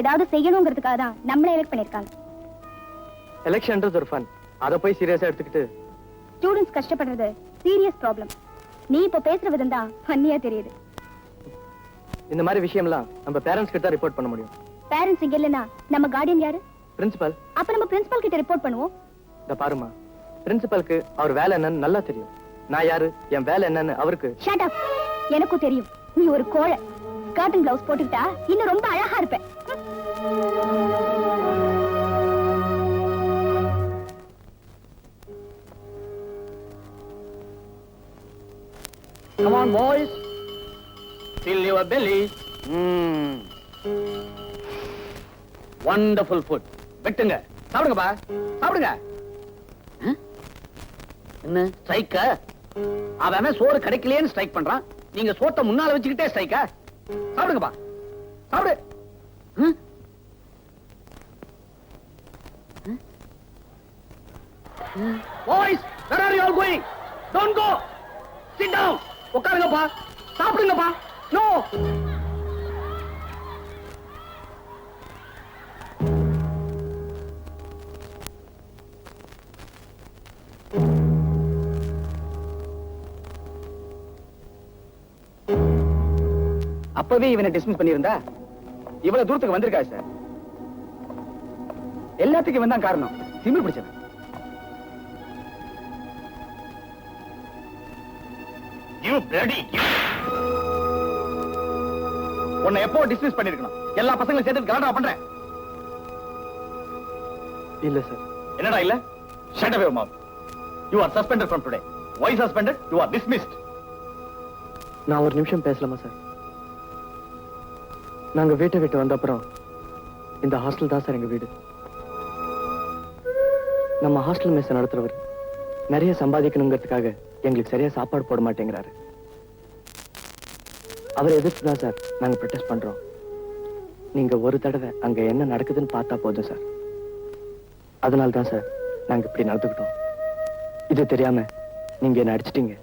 ஏதாவது செய்யணுங்கிறதுக்காக தான் நம்மளை எலெக்ட் பண்ணிருக்காங்க. எலெக்ஷன்ன்றது ஒரு ஃபன், அதை போய் சீரியஸா எடுத்துக்கிட்டு. ஸ்டூடெண்ட்ஸ் கஷ்டப்படுறது சீரியஸ் ப்ராப்ளம். நீ இப்ப பேசுற விதம் தான் ஃபன்னியா தெரியுது. இந்த மாதிரி விஷயம்லாம் நம்ம பேரண்ட்ஸ் கிட்ட ரிப்போர்ட் பண்ண முடியும். பேரண்ட்ஸ் இங்க இல்லனா நம்ம கார்டியன் யாரு? பிரின்சிபல். அப்ப நம்ம பிரின்சிபல் கிட்ட ரிப்போர்ட் பண்ணுவோம். இந்த பாருமா, பிரின்சிபலுக்கு அவர் வேலை என்னன்னு நல்லா தெரியும். நான் யாரு, என் வேலை என்னன்னு அவருக்கு. Shut up. எனக்கும் தெரியும் நீ ஒரு கோழை. காட்டன் கிளவுஸ் போட்டுக்கிட்டா இன்னும் ரொம்ப அழகா இருப்ப. Come on, boys. Fill your bellies. Wonderful food. வெட்டுங்க, சாப்பிடுங்கப்பா, சாப்பிடுங்க. என்ன ஸ்ட்ரைக்க? அவன் சோறு கிடைக்கலையேன்னு ஸ்ட்ரைக் பண்றான். நீங்க சோத்தை முன்னால வச்சுக்கிட்டே ஸ்ட்ரைக்கா? சாப்பிடுங்கப்பா, சாப்பிடு. Boys, where are you all going? Don't go. Sit down. உட்காருங்கப்பா, சாப்பிடுங்கப்பா. No. அப்பவே இவனை டிஸ்மிஸ் பண்ணியிருந்தா இவ்வளவு தூரத்துக்கு வந்திருக்கா சார். எல்லாத்துக்கும் இவன் தான் காரணம். திமிர் பிடிச்சவன். You bloody! உன்னை எப்போ டிஸ்மிஸ் பண்ணிருக்கணும்? எல்லா பசங்களும் சேர்த்து கலாட்டா பண்றேன். இல்ல சார். என்னடா இல்ல? Shut up your mouth. You are suspended from today. Why suspended? You are dismissed. நான் ஒரு நிமிஷம் பேசலாமா சார்? நாங்க வீட்டை விட்டு வந்த அப்புறம் இந்த ஹாஸ்டல் தான் சார் எங்க வீடு. நம்ம ஹாஸ்டல் மெஸ் நடத்துறவர் நிறைய சம்பாதிக்கணுங்கிறதுக்காக எங்களுக்கு சரியா சாப்பாடு போட மாட்டேங்கிறாரு. அவரை எதிர்த்து தான் சார் நாங்க ப்ரொடெஸ்ட் பண்றோம். நீங்க ஒரு தடவை அங்க என்ன நடக்குதுன்னு பார்த்தா போதும் சார். அதனால தான் சார் நாங்க இப்படி நடந்துக்கிட்டோம். இது தெரியாம நீங்க என்ன அடிச்சிட்டீங்க.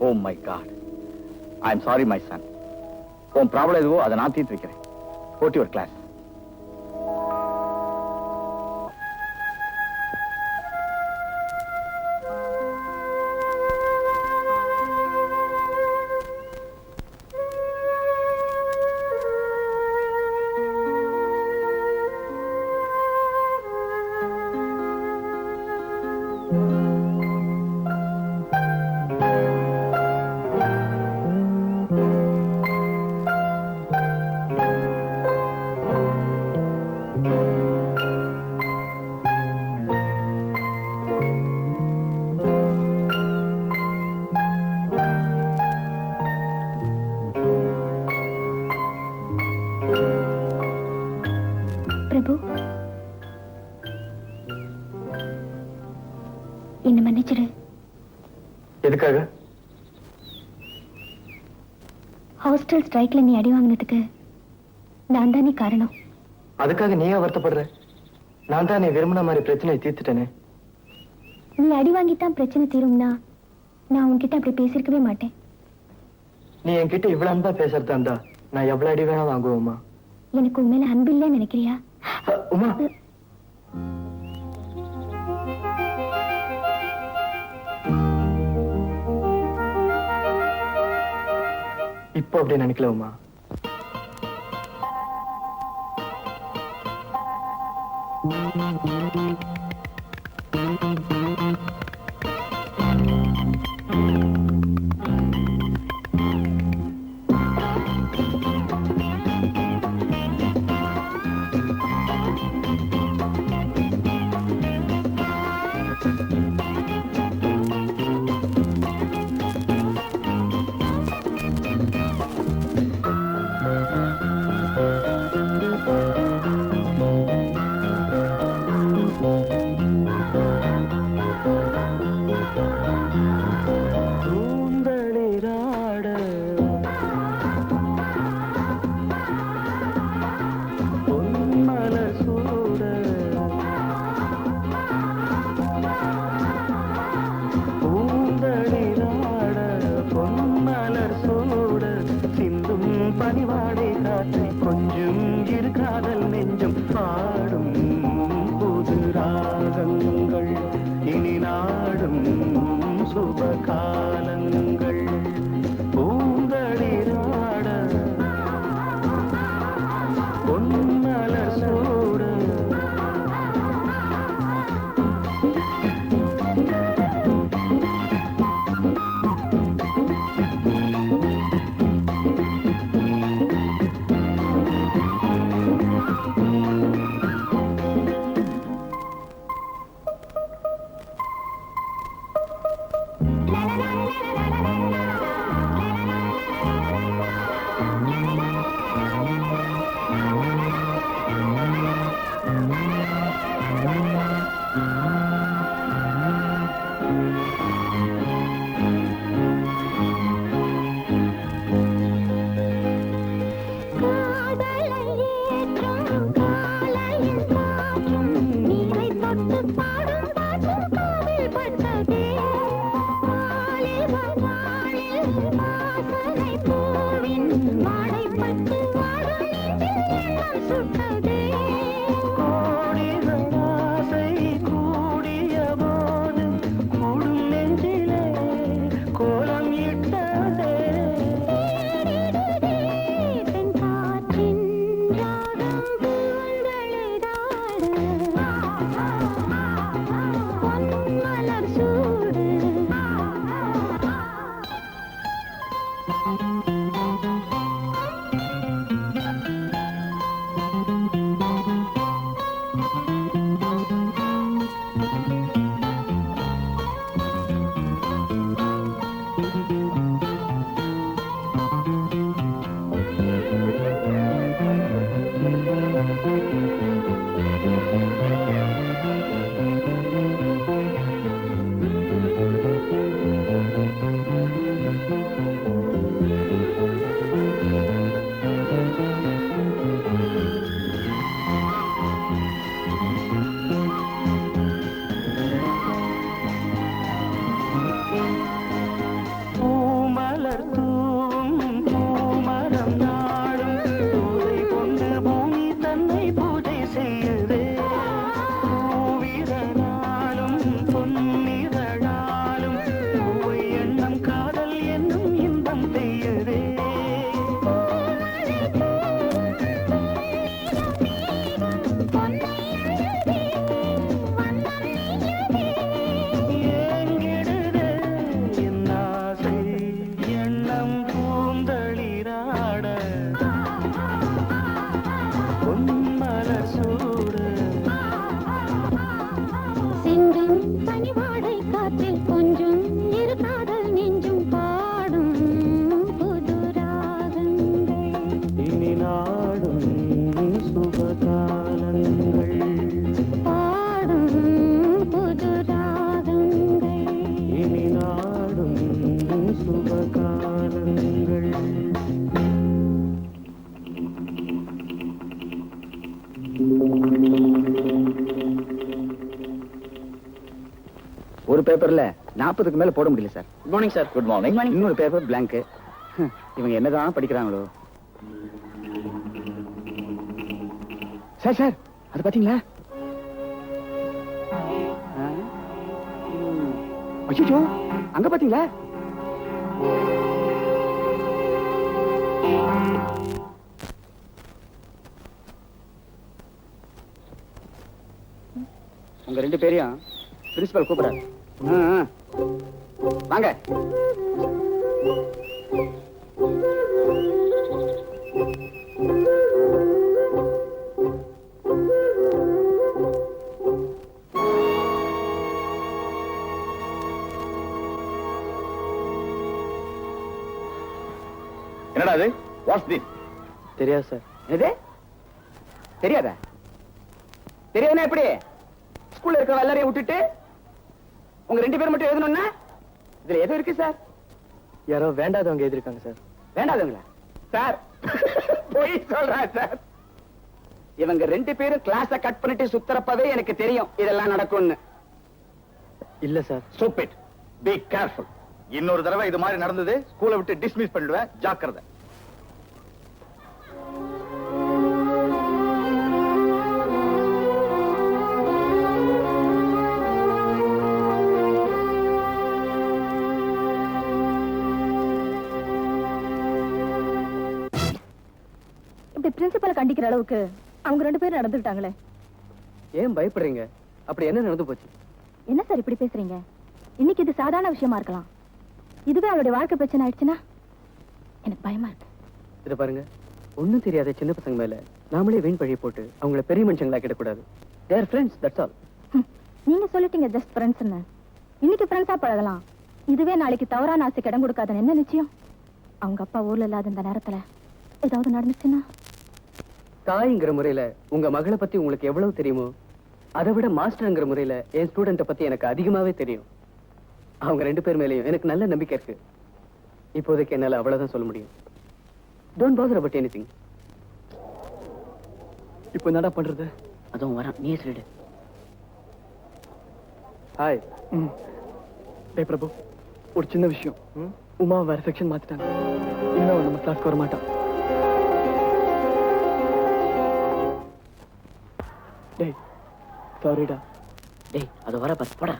Oh my God. I am sorry my son. உன் ப்ராப்ளம் எதுவோ அதை நான் தீர்த்து வைக்கிறேன். Go to your class. பிரபு, என்ன மன்னிச்சிடு. எதுக்காக? ஹாஸ்டல் ஸ்ட்ரைக்ல நீ அடி வாங்கினதுக்கு நான் தானே காரணம். அதுக்காக நீயா வருத்தப்படுற? நான் தான் நீ விரும்பின மாதிரி பிரச்சனையை தீர்த்துட்டேனே. நீ அடி வாங்கித்தான் பிரச்சனை தீரும்னா நான் உன்கிட்ட அப்படி பேசிருக்கவே மாட்டேன். நீ என்கிட்ட இவ்வளவு அன்பா பேசுறதா இருந்தா நான் எவ்வளவு அடி வேணா வாங்குவோமா? எனக்கு உண்மையில அன்பு இல்லைன்னு நினைக்கிறியா? உமா, இப்போ அப்படி நினைக்கல உமா. பொன்மலர் சூடு ஒரு பேப்பர்ல 40க்கு மேல போட முடியல sir. Good morning sir. Good morning. இன்னொரு பேப்பர் blank. இவங்க என்னதான் படிக்கிறாங்களோ. சார் சார் அது பாத்தீங்களா? அச்சோ அங்க பாத்தீங்களா? உங்க ரெண்டு பேரையும் பிரின்சிபல் கூப்பிடுறாரு. வாங்க. என்னடா அது? Watts this? தெரியாது சார். எது தெரியாதா? தெரியாதுன்னா எப்படி? ஸ்கூல்ல இருக்க எல்லாரையும் விட்டுட்டு உங்க ரெண்டு பேரும் மட்டும் எழுதணும்னா இதுல எது இருக்கு சார்? யாரோ வேண்டாதவங்க எழுதிருக்காங்க சார். வேண்டாதவங்களா சார்? போய் சொல்றா சார். இவங்க ரெண்டு பேரும் கிளாஸ கட் பண்ணிட்டு சுத்தறப்பவே எனக்கு தெரியும் இதெல்லாம் நடக்கும்னு. இல்ல சார். Stupid. Be careful. இன்னொரு தடவை இது மாதிரி நடந்தது ஸ்கூலை விட்டு டிஸ்மிஸ் பண்ணிடுவேன். ஜாக்கிரதை. இப்படி பிரின்சிபலை கண்டிக்கிற அளவுக்கு அவங்க ரெண்டு பேரும் நடந்துட்டாங்களே. ஏன் பயப்படுறீங்க? அப்படி என்ன நடந்து போச்சு? என்ன சார் இப்படி பேசுறீங்க? இன்னைக்கு இது சாதாரண விஷயமா இருக்கலாம். இதுவே அவளுடைய வாழ்க்கை பிரச்சனை ஆயிடுச்சுன்னா எனக்கு பயமா இருக்கு. இத பாருங்க, ஒண்ணும் தெரியாத சின்ன பசங்க மேல நாமளே வீண் பழிய போட்டு அவங்கள பெரிய மனுஷங்களா கிடக்கூடாது. They are friends, that's all. நீங்க சொல்லிட்டீங்க ஜஸ்ட் ஃப்ரெண்ட்ஸ்னு. இன்னைக்கு ஃப்ரெண்ட்ஸா பழகலாம். இதுவே நாளைக்கு தவறான ஆசைக்கு இடம் கொடுக்காதுன்னு என்ன நிச்சயம்? அவங்க அப்பா ஊர்ல இல்லாத இந்த நேரத்துல ஏதாவது நடந்துச்சுன்னா? தாய்ங்கிற முறையில உங்க மகளை பத்தி உங்களுக்கு எவ்வளவு தெரியுமோ அதை விட மாஸ்டர்ங்கிற முறையில என் ஸ்டூடெண்ட பத்தி எனக்கு அதிகமாவே தெரியும். அவங்க ரெண்டு பேர் மேலயும் எனக்கு நல்ல நம்பிக்கை இருக்கு. இப்போதைக்கு என்னால அவ்வளவுதான் சொல்ல முடியும். Don't father about anything. இப்போ என்னடா பண்றது? அதுவும் வரான், நீ சொல்லிடு. ஹாய். டேய் பிரபு, ஒரு சின்ன விஷயம். உமா வேற செக்ஷன் மாத்திட்டாங்க. இன்னும் நம்ம கிளாஸ்க்கு வர மாட்டான். டேய் சாரிடா. டேய் அது வர பஸ் போடா.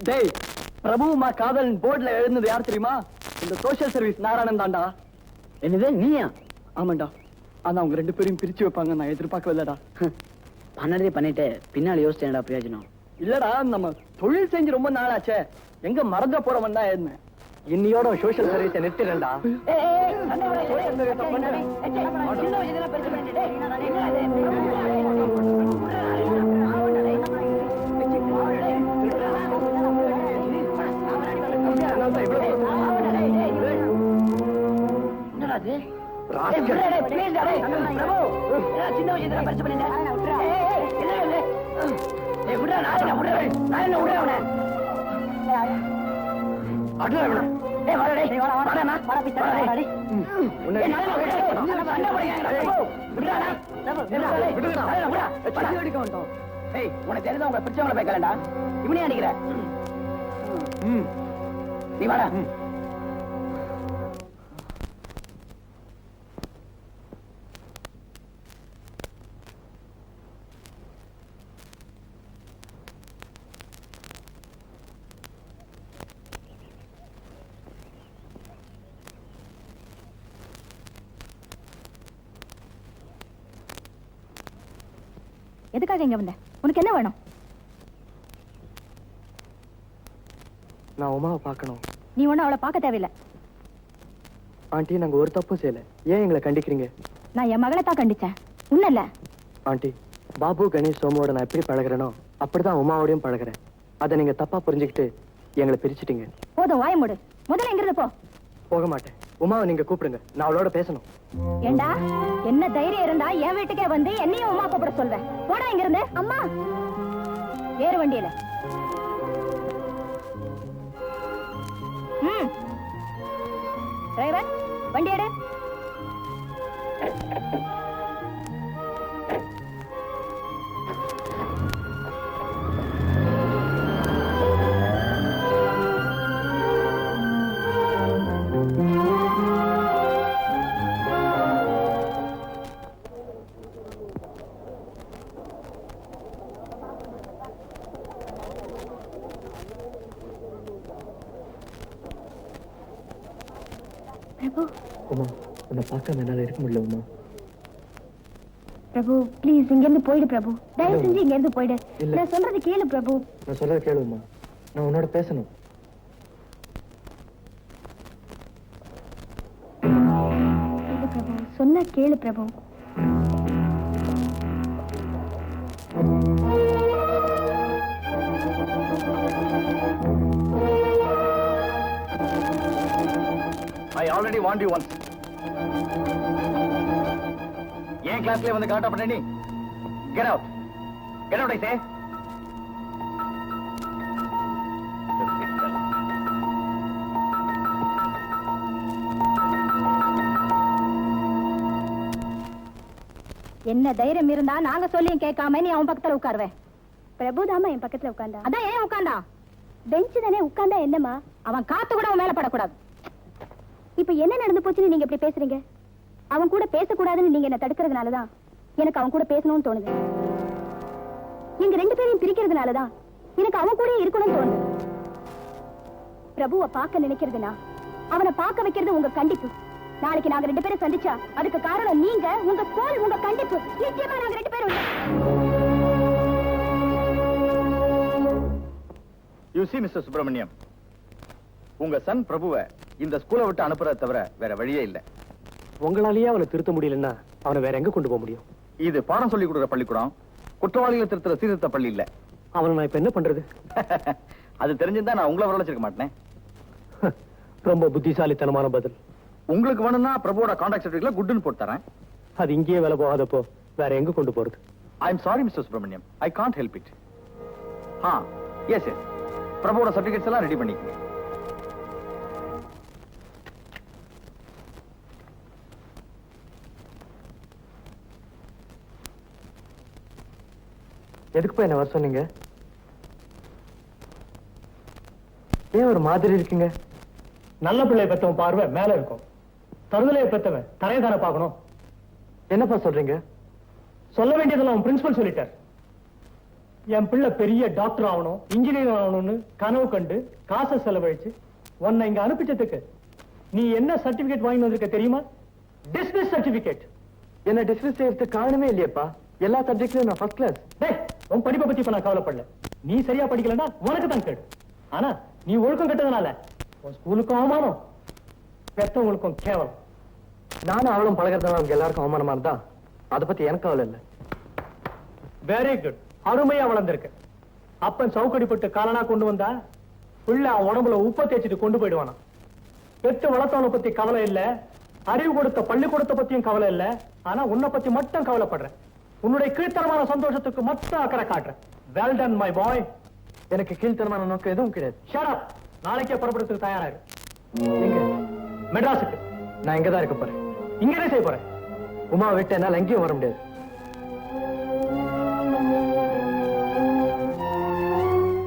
டேய், பிரபுமா காதல் போர்ட்ல எழுந்தது யார் தெரியுமா? இந்த சோஷியல் சர்வீஸ் நாராயணன் தான்டா. என்னது நீயா? ஆமாண்டா. ஆனா அவங்க 2 பேரையும் பிரிச்சு வைப்பாங்க நான் எதிர்பார்க்கவில்லடா. பண்ணதே பண்ணிட்டு பின்னால யோசிச்சேன்டா பிரயோஜனம். இல்லடா, நம்ம தொழில் செஞ்சு ரொம்ப நாளாச்சே, எங்க மறந்த போறவன் தான் இருந்தேன். இன்னியோட சோஷியல் சர்வீஸை நிறுத்திடா. உனக்கு தெரிஞ்ச உங்க பிடிச்சவங்களை போய் கலண்டா இவனே அடிக்கிற நீ வாடா. எதுக்காக இங்க வந்த? உனக்கு என்ன வேணும்? நான் உமாவை பார்க்கணும். நீ ஒண்ணு அவளை பார்க்க தேவையில்லை. ஆண்டி, நாங்க ஒரு தப்பு செய்யல, ஏன் எங்களை கண்டிக்கிறீங்க? நான் என் மகளை தான் கண்டிச்சேன், உன்ன இல்ல. ஆண்டி, பாபு கணேஷ் சோமோட நான் எப்படி பழகிறேனோ அப்படிதான் உமாவோடையும் பழகிறேன். அதை நீங்க தப்பா புரிஞ்சுக்கிட்டு எங்களை பிரிச்சுட்டீங்க. போதும், வாய மூடு. முதல்ல எங்கிருந்து போ. போக மாட்டேன். உமாவை நீங்க கூப்பிடுங்க, நான் அவளோட பேசணும். ஏண்டா, என்ன தைரியம் இருந்தா என் வீட்டுக்கே வந்து என்னையும் உமா கூப்பிட சொல்வேன். போடா இங்க இருந்து. அம்மா, ஏறு வண்டியில. டிரைவர், வண்டி எடு. பிரபு, உமா, உன்னை பார்க்காம என்னால இருக்க முடியல. உமா, பிரபு ப்ளீஸ் இங்க இருந்து போயிடு. பிரபு, தயவு செஞ்சு இங்க இருந்து போயிடு. இல்ல. நான் சொல்றது கேளு பிரபு. நான் சொல்றத கேளு உமா, நான் உன்னோட பேசணும். இல்ல பிரபு, சொன்னா கேளு பிரபு. I already warned you once. ஏன் கிளாஸ்ல வந்து கலாட்டா பண்ண நீ? Get out. Get out, I say. என்ன தைரியம் இருந்தா நாங்க சொல்லியும் கேட்காம நீ அவன் பக்கத்துல உட்காருவேன். பிரபுதாமா என் பக்கத்துல உட்கார்ந்தா. அதான் ஏன் உட்கார்ந்தா? பெஞ்ச் தானே, உட்கார்ந்தா என்னமா? அவன் காத்து கூட அவன் மேல படக்கூடாது. இப்ப என்ன நடந்து போச்சுன்னு நீங்க இப்படி பேசுறீங்க? அவன் கூட பேசக்கூடாதுன்னு நீங்க என்ன தடுக்கிறதுனாலதான் எனக்கு அவன் கூட பேசணும்னு தோணுது. எங்க 2 பேரையும் பிரிக்கிறதுனாலதான் எனக்கு அவன் கூட இருக்கணும்னு தோணுது. பிரபுவை பார்க்க நினைக்கிறதுனா அவனை பார்க்க வைக்கிறது உங்க கண்டிப்பு. நாளைக்கு நாங்க 2 பேரும் சந்திச்சா அதுக்கு காரணம் நீங்க, உங்க ஸ்கூல், உங்க கண்டிப்பு. நிச்சயமா நாங்க 2 பேரும். You see, Mr. Subramaniam, உங்க சன் பிரபுவை இந்த ஸ்கூலை விட்டு அனுப்புறத தவிர வேற வழியே இல்ல. உங்களாலேயே அவனை திருத்த முடியலன்னா அவனை வேற எங்க கொண்டு போக முடியும்? இது பாடம் சொல்லி கொடுக்குற பள்ளிக்கூடம், குற்றவாளிகளை திருத்துற சீர்திருத்த பள்ளி இல்ல. அவனை நான் இப்ப என்ன பண்றது? அது தெரிஞ்சிருந்தா நான் உங்களை வரவழைச்சிருக்க மாட்டேன். ரொம்ப புத்திசாலித்தனமான பதில். உங்களுக்கு வேணும்னா பிரபுவோட கான்டாக்ட் சர்டிஃபிகேட்ல குட்னு போட்டு தரேன். அது இங்கேயே வேலை போகாதப்போ வேற எங்க கொண்டு போறது? I am sorry mister Subramaniam, I can't help it. S S, பிரபுவோட certificates எல்லாம் ரெடி பண்ணிக்கங்க. எதுக்கு போய் என்ன வர சொன்னீங்க? ஏன் ஒரு மாதிரி இருக்கீங்க? நல்ல பிள்ளைய பெற்றவன் பார்வை மேல இருக்கும், தருதலையை பெற்றவன் தரையை தானே பார்க்கணும். என்னப்பா சொல்றீங்க? சொல்ல வேண்டியதெல்லாம் பிரின்சிபல் சொல்லிட்டார். என் பிள்ளை பெரிய டாக்டர் ஆகணும், இன்ஜினியர் ஆகணும்னு கனவு கண்டு காசை செலவழிச்சு உன்னை இங்க அனுப்பிச்சதுக்கு நீ என்ன சர்டிபிகேட் வாங்கி வந்திருக்க தெரியுமா? Dismiss certificate. என்ன டிஸ்மிஸ் செய்யறதுக்கு காரணமே இல்லையப்பா. எல்லா சப்ஜெக்ட்லயும் நான் ஃபர்ஸ்ட் கிளாஸ். டேய், உன் படிப்பை பத்தி இப்ப நான் கவலைப்படல. நீ சரியா படிக்கலன்னா உனக்கு தான் கேடு. ஆனா நீ ஒழுக்கம் கட்டதுனால உன் ஸ்கூலுக்கும் அவமானம், பெத்தவங்களுக்கும் கேவலம். நானும் அவளும் பழகிறதுனால அவங்க எல்லாருக்கும் அவமானமா இருந்தா அதை பத்தி எனக்கு கவலை இல்லை. Very good. அருமையா வளர்ந்திருக்கு. அப்பன் சவுக்கடிப்பட்டு காலனா கொண்டு வந்தா பிள்ளை அவன் உடம்புல உப்பை தேய்ச்சிட்டு கொண்டு போயிடுவானா. பெற்று வளர்த்தவனை பத்தி கவலை இல்ல, அறிவு கொடுத்த பள்ளிக்கூடத்தை பத்தியும் கவலை இல்ல. ஆனா உன்னை பத்தி மட்டும் கவலைப்படுறேன். உன்னுடைய கீழ்த்தரமான சந்தோஷத்துக்கு மட்டும் அக்கறை காட்டுறேன். Well done my boy. எனக்கு கீழ்த்தரமான நோக்கம் எதுவும் கிடையாது. Shut up. நாளைக்கே புறப்படுறதுக்கு தயாராரு. எங்க? மெட்ராஸுக்கு. நான் இங்கதான் இருக்க போறேன். இங்கதான் செய்ய போறேன். உமா விட்டு என்னால எங்கேயும் வர முடியாது.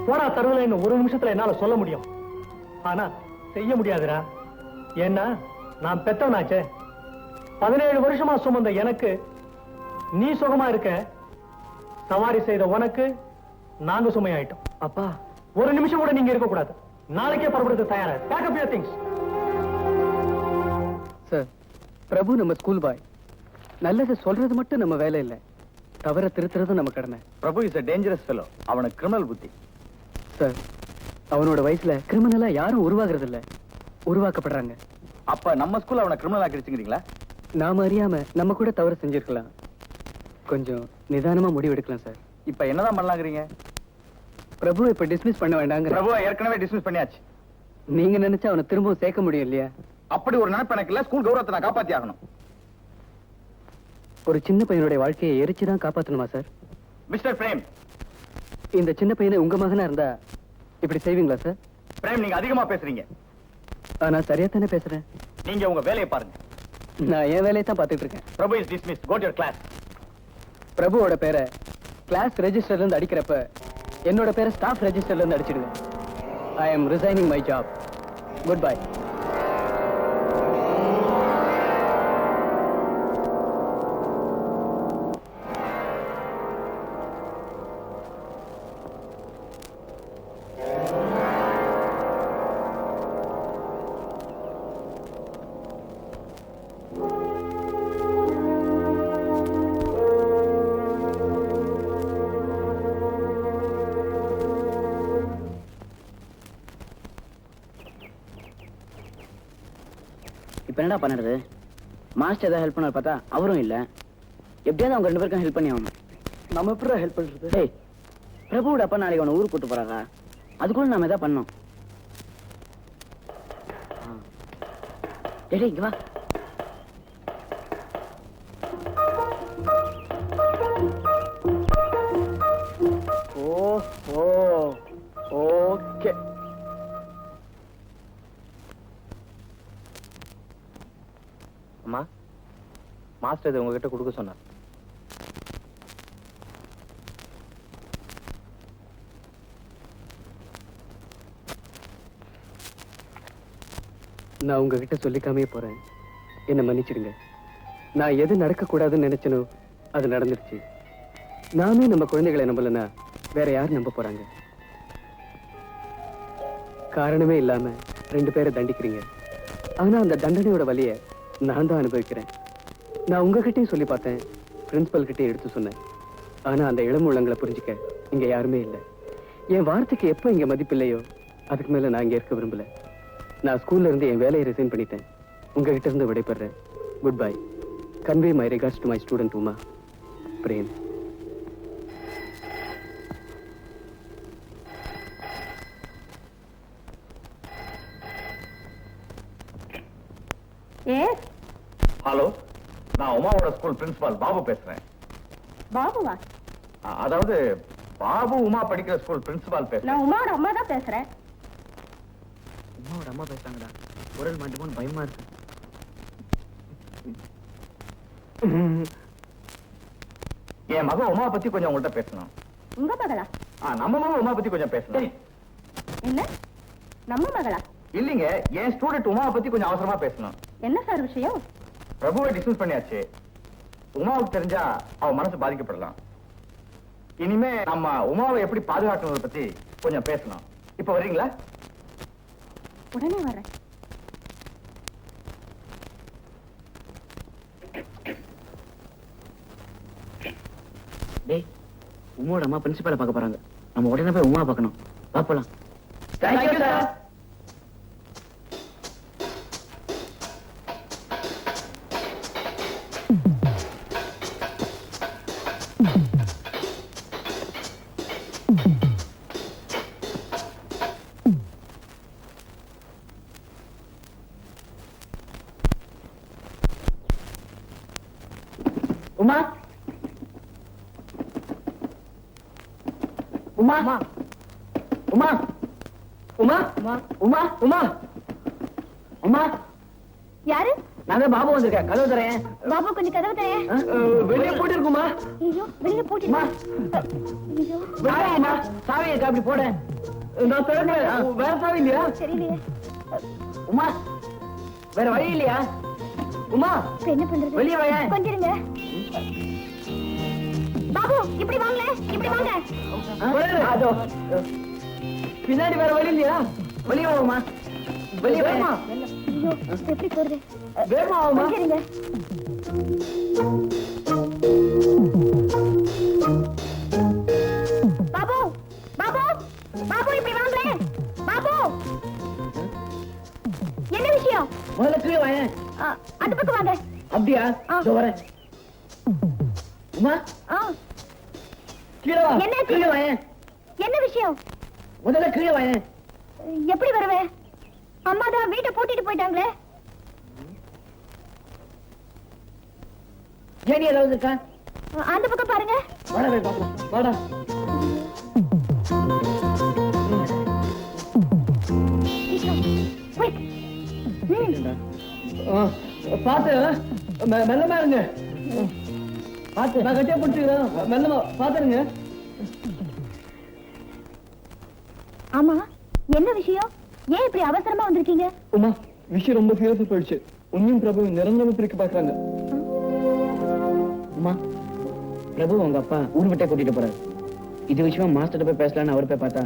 போடா தருவல இன்னும் ஒரு நிமிஷத்துல என்னால சொல்ல முடியும். ஆனா செய்ய முடியாதுடா. ஏன்னா நான் பெத்தவனாச்சே. 17 வருஷமா சுமந்த எனக்கு நீ சுகமா இருக்க, சவாரி செய்த உனக்கு நாங்க சுமையாயிட்டோம். அப்பா, ஒரு நிமிஷம் கூட நீங்க இருக்க கூடாது. நாளைக்கே புறப்படுறது தயாரா. Pack up your things. Sir, Prabhu நம்ம ஸ்கூல் பாய். நல்லது சொல்றது மட்டும் நம்ம வேலை இல்ல, தவற திருத்துறது நம்ம கடமை. பிரபு இஸ் a dangerous fellow. அவனுக்கு கிரிமினல் புத்தி. சார், அவனோட வயசுல கிரிமினலா யாரும் உருவாகிறது இல்ல, உருவாக்கப்படுறாங்க. அப்ப நம்ம ஸ்கூல் அவனை கிரிமினல் ஆக்கிடுச்சுங்கிறீங்களா? நாம அறியாம நம்ம கூட தவறு செஞ்சிருக்கலாம். கொஞ்சம் நிதானமா முடிவு எடுக்கலாம் சார். இப்ப என்னதான் பண்ணலாங்கிறீங்க? பிரபு இப்ப டிஸ்மிஸ் பண்ண வேண்டாங்க. பிரபுவை ஏற்கனவே டிஸ்மிஸ் பண்ணியாச்சு. நீங்க நினைச்சா அவனை திரும்பவும் சேர்க்க முடியும் இல்லையா? அப்படி ஒரு நினைப்பு எனக்கு இல்ல. ஸ்கூல் கௌரவத்தை நான் காப்பாத்தி ஆகணும். ஒரு சின்ன பையனுடைய வாழ்க்கையை எரிச்சுதான் காப்பாத்தணுமா சார்? மிஸ்டர் பிரேம், இந்த சின்ன பையனை உங்க மகனா இருந்தா இப்படி செய்வீங்களா சார்? பிரேம் நீங்க அதிகமா பேசுறீங்க. நான் சரியா தானே பேசுறேன். நீங்க உங்க வேலையை பாருங்க. நான் என் வேலையை தான் பாத்துட்டு இருக்கேன். Prabhu is dismissed. Go to your class. பிரபுவோட பேரை கிளாஸ் ரெஜிஸ்டர்ல இருந்து அடிக்கிறப்ப என்னோட பேரை ஸ்டாஃப் ரெஜிஸ்டர்ல இருந்து அடிச்சிடுவேன். I am resigning my job. Good bye. இப்ப என்னடா பண்ணுறது? மாஸ்டர் ஏதாவது ஹெல்ப் பண்ண பார்த்தா அவரும் இல்ல. எப்படியாவது அவங்க 2 பேருக்கும் ஹெல்ப் பண்ணி ஆகணும். நம்ம எப்படி ஹெல்ப் பண்றது? டேய், பிரபுவோட அப்பா நாளைக்கு அவனை ஊருக்கு கூட்டு போறாரா? அதுக்குள்ள நாம எதாவது பண்ணோம். டேய் இங்க வா. ஓகே. அம்மா, மாஸ்டர் இதை உங்ககிட்ட கொடுக்க சொன்னார். நான் உங்ககிட்ட சொல்லிக்காமே போறேன். என்ன மன்னிச்சிடுங்க. நான் எது நடக்க கூடாதுன்னு நினைச்சனோ அது நடந்துருச்சு. நாமே நம்ம குழந்தைகளை நம்பலன்னா வேற யார் நம்ப போறாங்க? காரணமே இல்லாம 2 பேரை தண்டிக்கிறீங்க. ஆனா அந்த தண்டனையோட வலிய நான் தான் அனுபவிக்கிறேன். நான் உங்ககிட்டயும் சொல்லி பார்த்தேன், பிரின்சிபல் கிட்டே எடுத்து சொன்னேன். ஆனா அந்த இளம் உள்ளங்களை புரிஞ்சுக்க இங்க யாருமே இல்லை. என் வார்த்தைக்கு எப்ப இங்க மதிப்பு இல்லையோ அதுக்கு மேல நான் இங்க இருக்க விரும்பல. நான் ஸ்கூல்ல இருந்து என் வேலையை ரிசைன் பண்ணிட்டேன். உங்ககிட்ட இருந்து விடைபெறேன். Good bye. Convey my regards to my student Uma. Prem. Hello, நான் உமாவோட ஸ்கூல் பிரின்சிபால் பாபு பேசுறேன். பாபுவா? அதாவது பாபு உமா படிக்கிற ஸ்கூல் பிரின்சிபால் பேசுறேன். நான் உமாவோட அம்மா தான் பேசுறேன். உமாவோட அம்மா பேசுறாங்கடா. குரல் மாட்டுமோன்னு பயமா இருக்கு. என் மகன் உமா பத்தி கொஞ்சம் உங்கள்கிட்ட பேசணும். உங்க மகளா? நம்ம மகன் உமா பத்தி கொஞ்சம் பேசணும். என்ன நம்ம மகளா? இல்லீங்க, என் ஸ்டூடெண்ட் உமாவை பத்தி கொஞ்சம் அவசரமா பேசணும். என்ன சார் விஷயம்? பிரபுவை டிஸ்மிஸ் பண்ணியாச்சு. உமாவுக்கு தெரிஞ்சா அவ மனசு பாதிக்கப்படலாம். இனிமே நம்ம உமாவை எப்படி பாதுகாக்கணும்னு பத்தி கொஞ்சம் பேசணும். இப்ப வர்றீங்களா? உடனே வரேன். டேய், உமாவோட அம்மா பிரின்சிபால பார்க்க போறாங்க. நம்ம உடனே போய் உமா பார்க்கணும். வா போலாம். உமா உமா உமா உமா உமா உமா உமா உமா யாரு? நான் தான் பாபு வந்திருக்கேன். கதவு தரேன். பாபு கொஞ்சம் கதவு தரேன். வெளியே போட்டு இருக்குமா? ஐயோ வெளியில போட்டுமா? ஐயோ சாவி இருக்கா? அப்படி போட. நான் திறக்கிறேன். வேற சாவி இல்லையா? தெரியலையே. உமா வேற வழி இல்லையா? உமா இப்ப என்ன பண்றது? வெளியே வாங்க. கொஞ்சம் இருங்க. பாபு இப்படி வாங்க, இப்படி வாங்க. அதோ பின்னாடி வேற வழி இல்லையா? வெளியே வாமா. வெளியே வாமா. ஐயோ எப்படி போறது? வேமா வாமா. கொஞ்சம் இருங்க. பாபு பாபு பாபு இப்படி வாங்க. பாபு என்ன விஷயம்? முதல்ல கீழே வாங்க. அந்த பக்கம் வாங்க. அப்படியா? இதோ வரேன். உமா கீழே வா. என்ன கீழே வாங்க. என்ன விஷயம்? முதல்ல கீழே வாங்க. எப்படி வருவே? அம்மா தான் வீட்டை பூட்டிட்டு போயிட்டாங்களே. ஏனி ஏதாவது இருக்கா? அந்த பக்கம் பாருங்க. வாடா போய் பார்க்கலாம். வாடா. Quick. பாத்து மெல்லமா இருங்க. பாத்து நான் கட்டியா பிடிச்சுக்கிறேன். மெல்லமா பாத்துருங்க. ஆமா என்ன விஷயம்? ஏன் இப்படி அவசரமா வந்திருக்கீங்க? உமா விஷயம் ரொம்ப சீரியஸா போயிடுச்சு. உன்னையும் பிரபு நிரந்தரமா பிரிக்க பாக்குறாங்க. உமா பிரபு உங்க அப்பா ஊர் விட்டே கூட்டிட்டு போறாரு. இது விஷயமா மாஸ்டர் போய் பேசலான்னு அவர் போய் பார்த்தா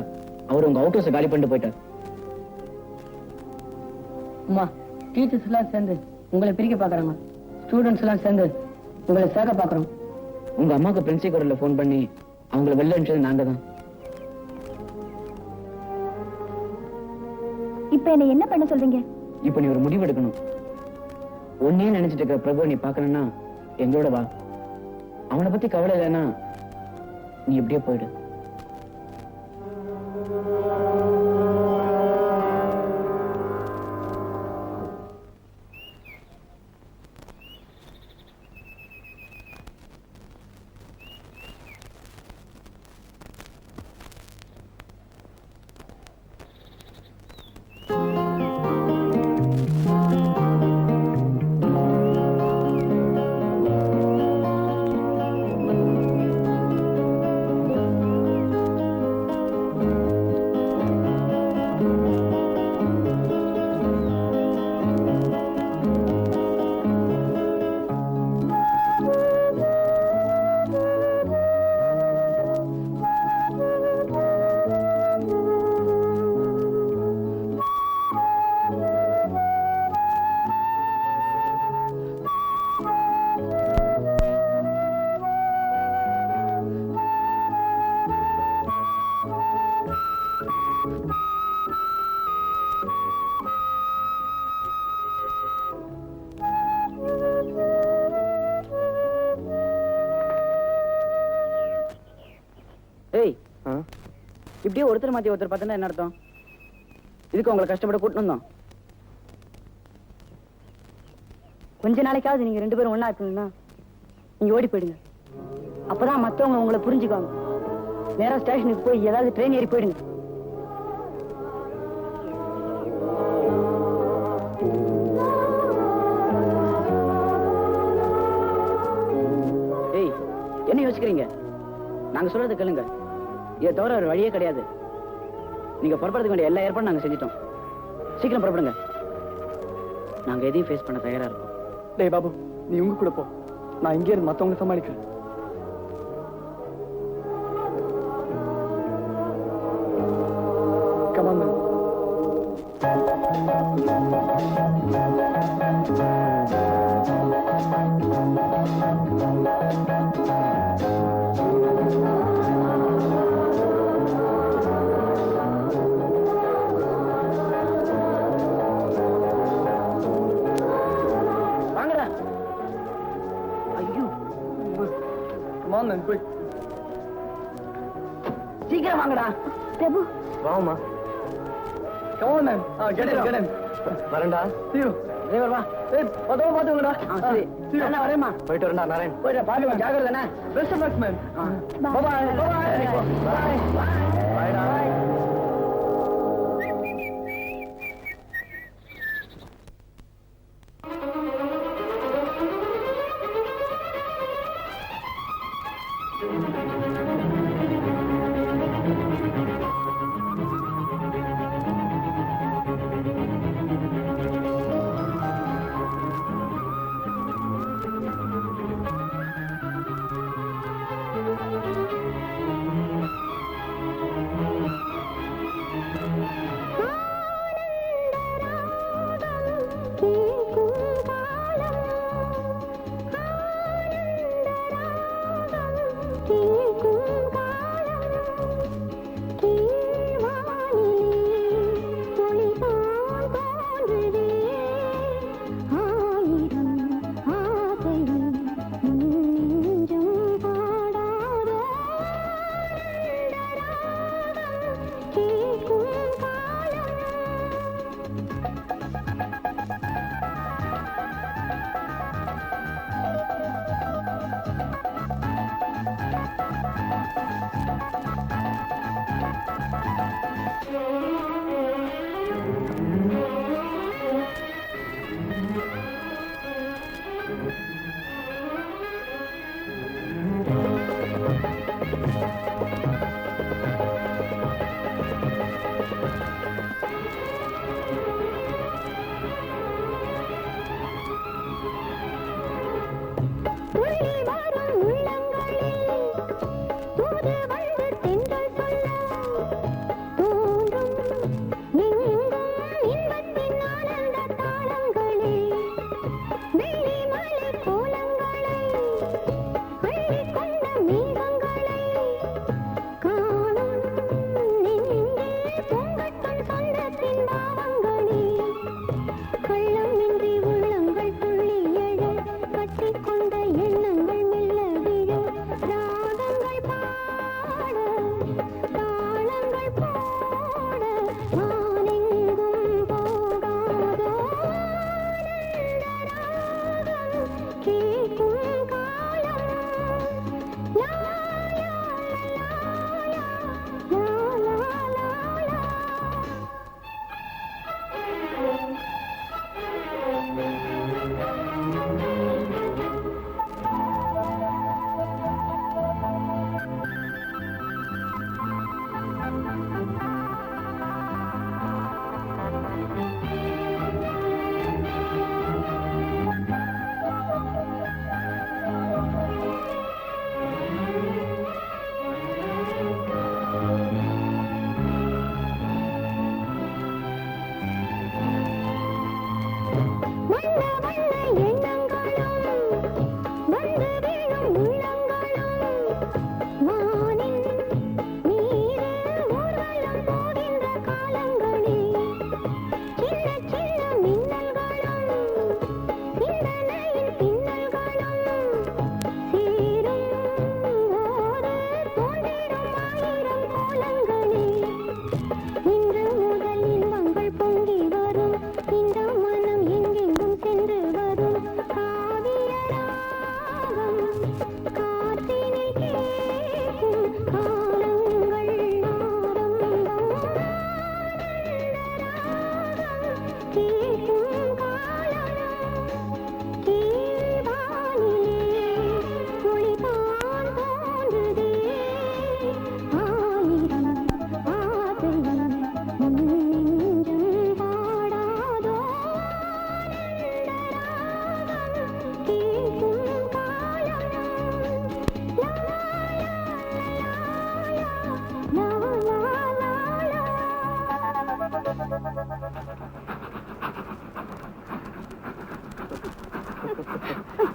அவர் உங்க அவுட் ஹவுஸ் காலி பண்ணிட்டு போயிட்டார். உமா டீச்சர்ஸ் எல்லாம் சேர்ந்து உங்களை பிரிக்க பாக்குறாங்க. ஸ்டூடெண்ட்ஸ் எல்லாம் சேர்ந்து உங்களை சேர்க்க பாக்குறோம். உங்க அம்மாக்கு பிரின்சிபல்ல போன் பண்ணி அவங்களை வெளில அனுப்பிச்சது நாங்க தான். இப்ப என்ன என்ன பண்ண சொல்றீங்க? இப்ப நீ ஒரு முடிவு எடுக்கணும். ஒன்னே நினைச்சிட்டு இருக்க பிரபு நீ பாக்கணும்னா எங்களோட வா. அவனை பத்தி கவலை இல்லைன்னா நீ எப்படியே போயிடு. இப்படியே ஒருத்தர் மாத்தி ஒருத்தர் பார்த்தா என்ன அர்த்தம்? இதுக்கு உங்களை கஷ்டப்பட கூட்டணும் வந்தோம். கொஞ்ச நாளைக்காவது நீங்க ரெண்டு பேரும் ஒண்ணா இருக்கணும்னா நீங்க ஓடி போயிடுங்க. அப்பதான் மத்தவங்க உங்களை புரிஞ்சுக்குவாங்க. நேரா ஸ்டேஷனுக்கு போய் ஏதாவது ட்ரெயின் ஏறி போயிடுங்க. ஏய் என்ன யோசிக்கிறீங்க? நாங்க சொல்றது கேளுங்க. இதை தவிர ஒரு வழியே கிடையாது. நீங்க புறப்படுறதுக்கு வேண்டிய எல்லா ஏற்பாடும் நாங்க செஞ்சிட்டோம். சீக்கிரம் புறப்படுங்க. நாங்க எதையும் ஃபேஸ் பண்ண தயாரா இருக்கோம். டேய் பாபு நீ உங்க கூட போ. நான் இங்கே இருந்து மத்தவங்களை சமாளிக்கிறேன். வாங்கடா. ஐயோ, Come on, man, quick. சீக்கிரம் வாங்கடா. பிரபு வாமா. Come on, man. Get in. வரேன்டா. See you. டிரைவர் வா. பதமா பாத்துங்கடா. சரி. நான் வரேம்மா. போயிட்டு வரேன்டா நாராயண். போயிட்டு பாருங்க, ஜாகிரதைண்ணே. Best of luck, man. Bye bye. Bye. Bye டா.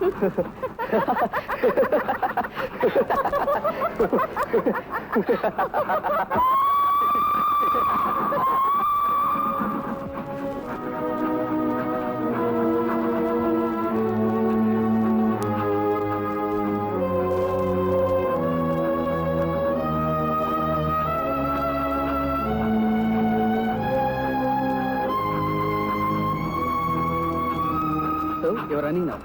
So, you're running now.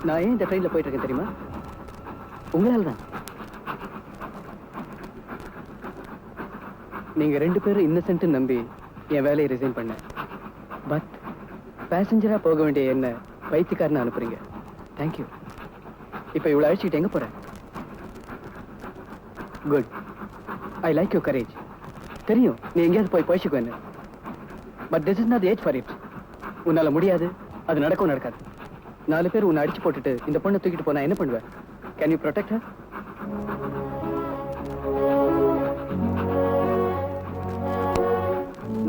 நான் ஏன் இந்த ட்ரெயின்ல போயிட்டு இருக்கேன் தெரியுமா? உங்களால தான். நீங்க 2 பேரும் இன்னசென்ட் நம்பி என் வேலையை ரிசைன் பண்ணேன். பட் பேசஞ்சரா போக வேண்டிய என்ன பைத்தியக்காரனை அனுப்புறீங்க. தேங்க்யூ. இப்ப இவ்வளவு அழிச்சுக்கிட்டு எங்க போறேன்? Good. I like you courage. தெரியும் நீ எங்கேயாவது போய் பழிச்சுக்குவேன்னு. But this is not age for it. உன்னால முடியாது, அது நடக்கும் நடக்காது. 4 பேர் உன்னை அடிச்சு போட்டுட்டு இந்த பொண்ணை தூக்கிட்டு போனா என்ன பண்ணுவேன்? Can you protect her?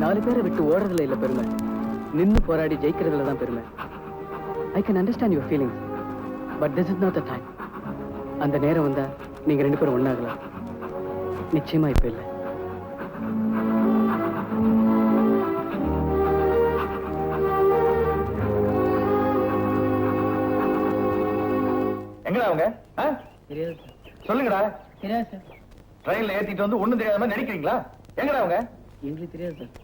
4 பேரை விட்டு ஓடுறதுல இல்ல பெருமை, நின்னு போராடி ஜெயிக்கிறதுல தான் பெருமை. I can understand your feelings, but this is not the time. அந்த நேரம் வந்தா நீங்க 2 பேரும் ஒண்ணாகலாம். நிச்சயமா இப்ப இல்லை. எங்கடா அவங்க? தெரியாது சொல்லுங்கடா. தெரியாது சார். ட்ரெயின்ல ஏத்திட்டு வந்து ஒண்ணும் தெரியாத மாதிரி நடிக்கிறீங்களா? எங்கடா அவங்க? எங்களுக்கு தெரியாது சார்.